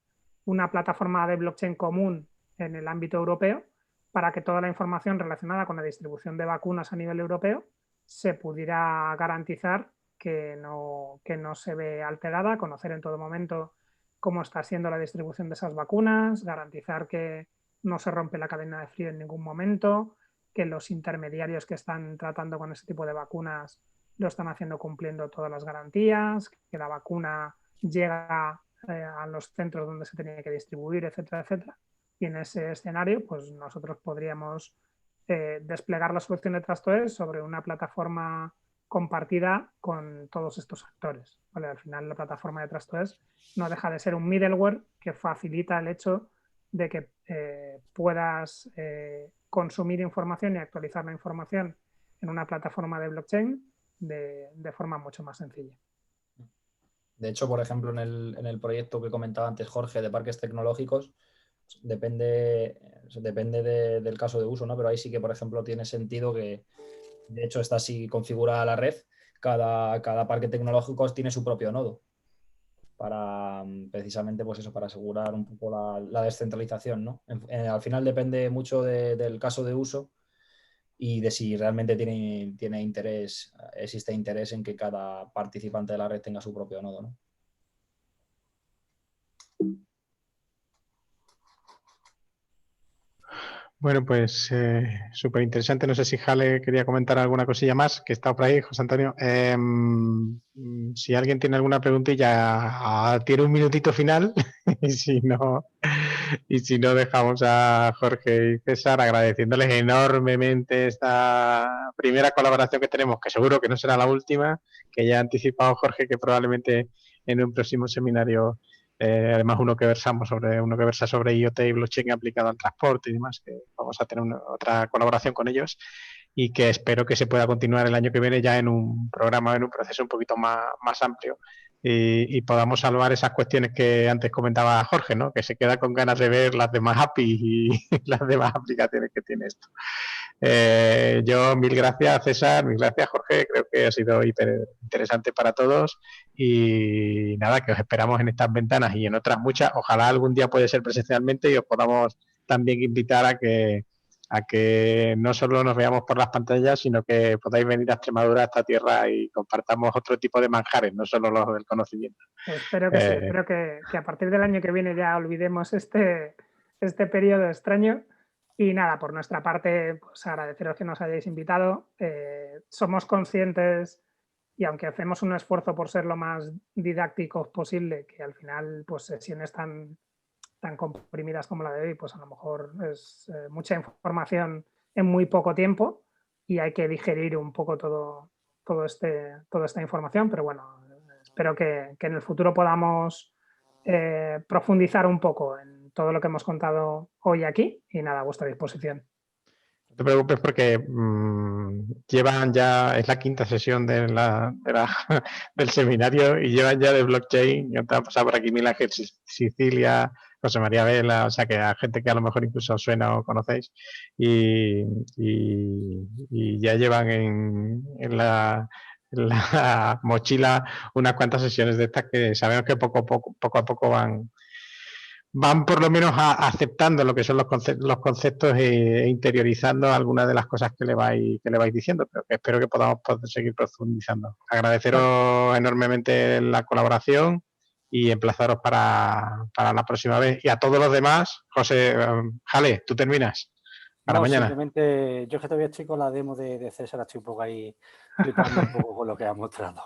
una plataforma de blockchain común en el ámbito europeo para que toda la información relacionada con la distribución de vacunas a nivel europeo se pudiera garantizar que no se ve alterada, conocer en todo momento cómo está siendo la distribución de esas vacunas, garantizar que no se rompe la cadena de frío en ningún momento, que los intermediarios que están tratando con ese tipo de vacunas lo están haciendo cumpliendo todas las garantías, que la vacuna llega a los centros donde se tenía que distribuir, etcétera, etcétera. Y en ese escenario, pues nosotros podríamos desplegar la solución de Trust.es sobre una plataforma compartida con todos estos actores. ¿Vale? Al final, la plataforma de Trust.es no deja de ser un middleware que facilita el hecho de que puedas consumir información y actualizar la información en una plataforma de blockchain de forma mucho más sencilla. De hecho, por ejemplo, en el proyecto que comentaba antes Jorge de parques tecnológicos, depende del caso de uso, ¿no? Pero ahí sí que, por ejemplo, tiene sentido que, de hecho, está así configurada la red. Cada parque tecnológico tiene su propio nodo para precisamente, pues eso, para asegurar un poco la descentralización, ¿no? Al final depende mucho del caso de uso y de si realmente existe interés en que cada participante de la red tenga su propio nodo, ¿no? Bueno, pues súper interesante. No sé si Jale quería comentar alguna cosilla más, que está por ahí, José Antonio. Si alguien tiene alguna preguntilla, tiene un minutito final. y si no, dejamos a Jorge y César agradeciéndoles enormemente esta primera colaboración que tenemos, que seguro que no será la última, que ya ha anticipado Jorge que probablemente en un próximo seminario, además uno que versa sobre IoT y blockchain aplicado al transporte y demás, que vamos a tener otra colaboración con ellos y que espero que se pueda continuar el año que viene ya en un programa, en un proceso un poquito más amplio y podamos salvar esas cuestiones que antes comentaba Jorge, ¿no? Que se queda con ganas de ver las demás APIs y las demás aplicaciones que tiene esto. Yo mil gracias César, mil gracias Jorge, creo que ha sido hiper interesante para todos y nada, que os esperamos en estas ventanas y en otras muchas, ojalá algún día puede ser presencialmente y os podamos también invitar a que no solo nos veamos por las pantallas, sino que podáis venir a Extremadura, a esta tierra y compartamos otro tipo de manjares, no solo los del conocimiento. Espero que sí, espero que a partir del año que viene ya olvidemos este periodo extraño. Y nada, por nuestra parte, pues agradeceros que nos hayáis invitado. Somos conscientes, y aunque hacemos un esfuerzo por ser lo más didácticos posible, que al final, pues sesiones tan comprimidas como la de hoy, pues a lo mejor es mucha información en muy poco tiempo y hay que digerir un poco toda esta información, pero bueno, espero que en el futuro podamos profundizar un poco en todo lo que hemos contado hoy aquí y nada, a vuestra disposición. No te preocupes porque llevan ya, es la quinta sesión del seminario y llevan ya de blockchain, ya te ha pasado por aquí Miguel Ángel Sicilia, José María Vela, o sea que a gente que a lo mejor incluso os suena o conocéis y ya llevan en la mochila unas cuantas sesiones de estas que sabemos que poco a poco van por lo menos aceptando lo que son los conceptos e interiorizando algunas de las cosas que le vais diciendo, pero que espero que podamos seguir profundizando. Agradeceros enormemente la colaboración y emplazaros para la próxima vez. Y a todos los demás, José, Jale, tú terminas. Para mañana. Simplemente, yo que todavía estoy con la demo de César, estoy un poco ahí flipando un poco con lo que ha mostrado.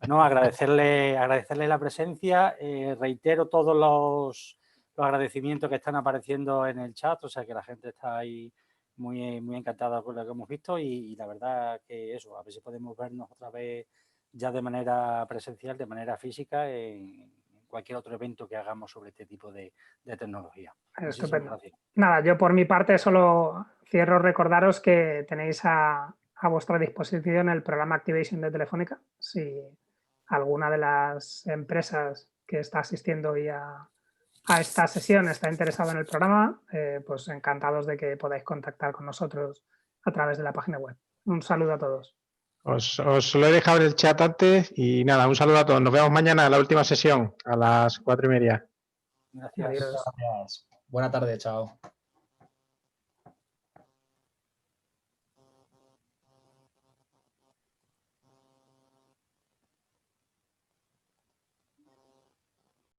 No, agradecerle la presencia, reitero todos los agradecimientos que están apareciendo en el chat, o sea que la gente está ahí muy, muy encantada por lo que hemos visto y la verdad que eso, a ver si podemos vernos otra vez ya de manera presencial, de manera física, en cualquier otro evento que hagamos sobre este tipo de tecnología. Muchísimas Estupendo. gracias. Nada, yo por mi parte solo cierro recordaros que tenéis a vuestra disposición el programa Activation de Telefónica. Si alguna de las empresas que está asistiendo hoy a esta sesión está interesado en el programa, pues encantados de que podáis contactar con nosotros a través de la página web. Un saludo a todos. Os lo he dejado en el chat antes y nada, un saludo a todos. Nos vemos mañana en la última sesión a las 4:30. Gracias. Adiós. Gracias. Buena tarde, chao.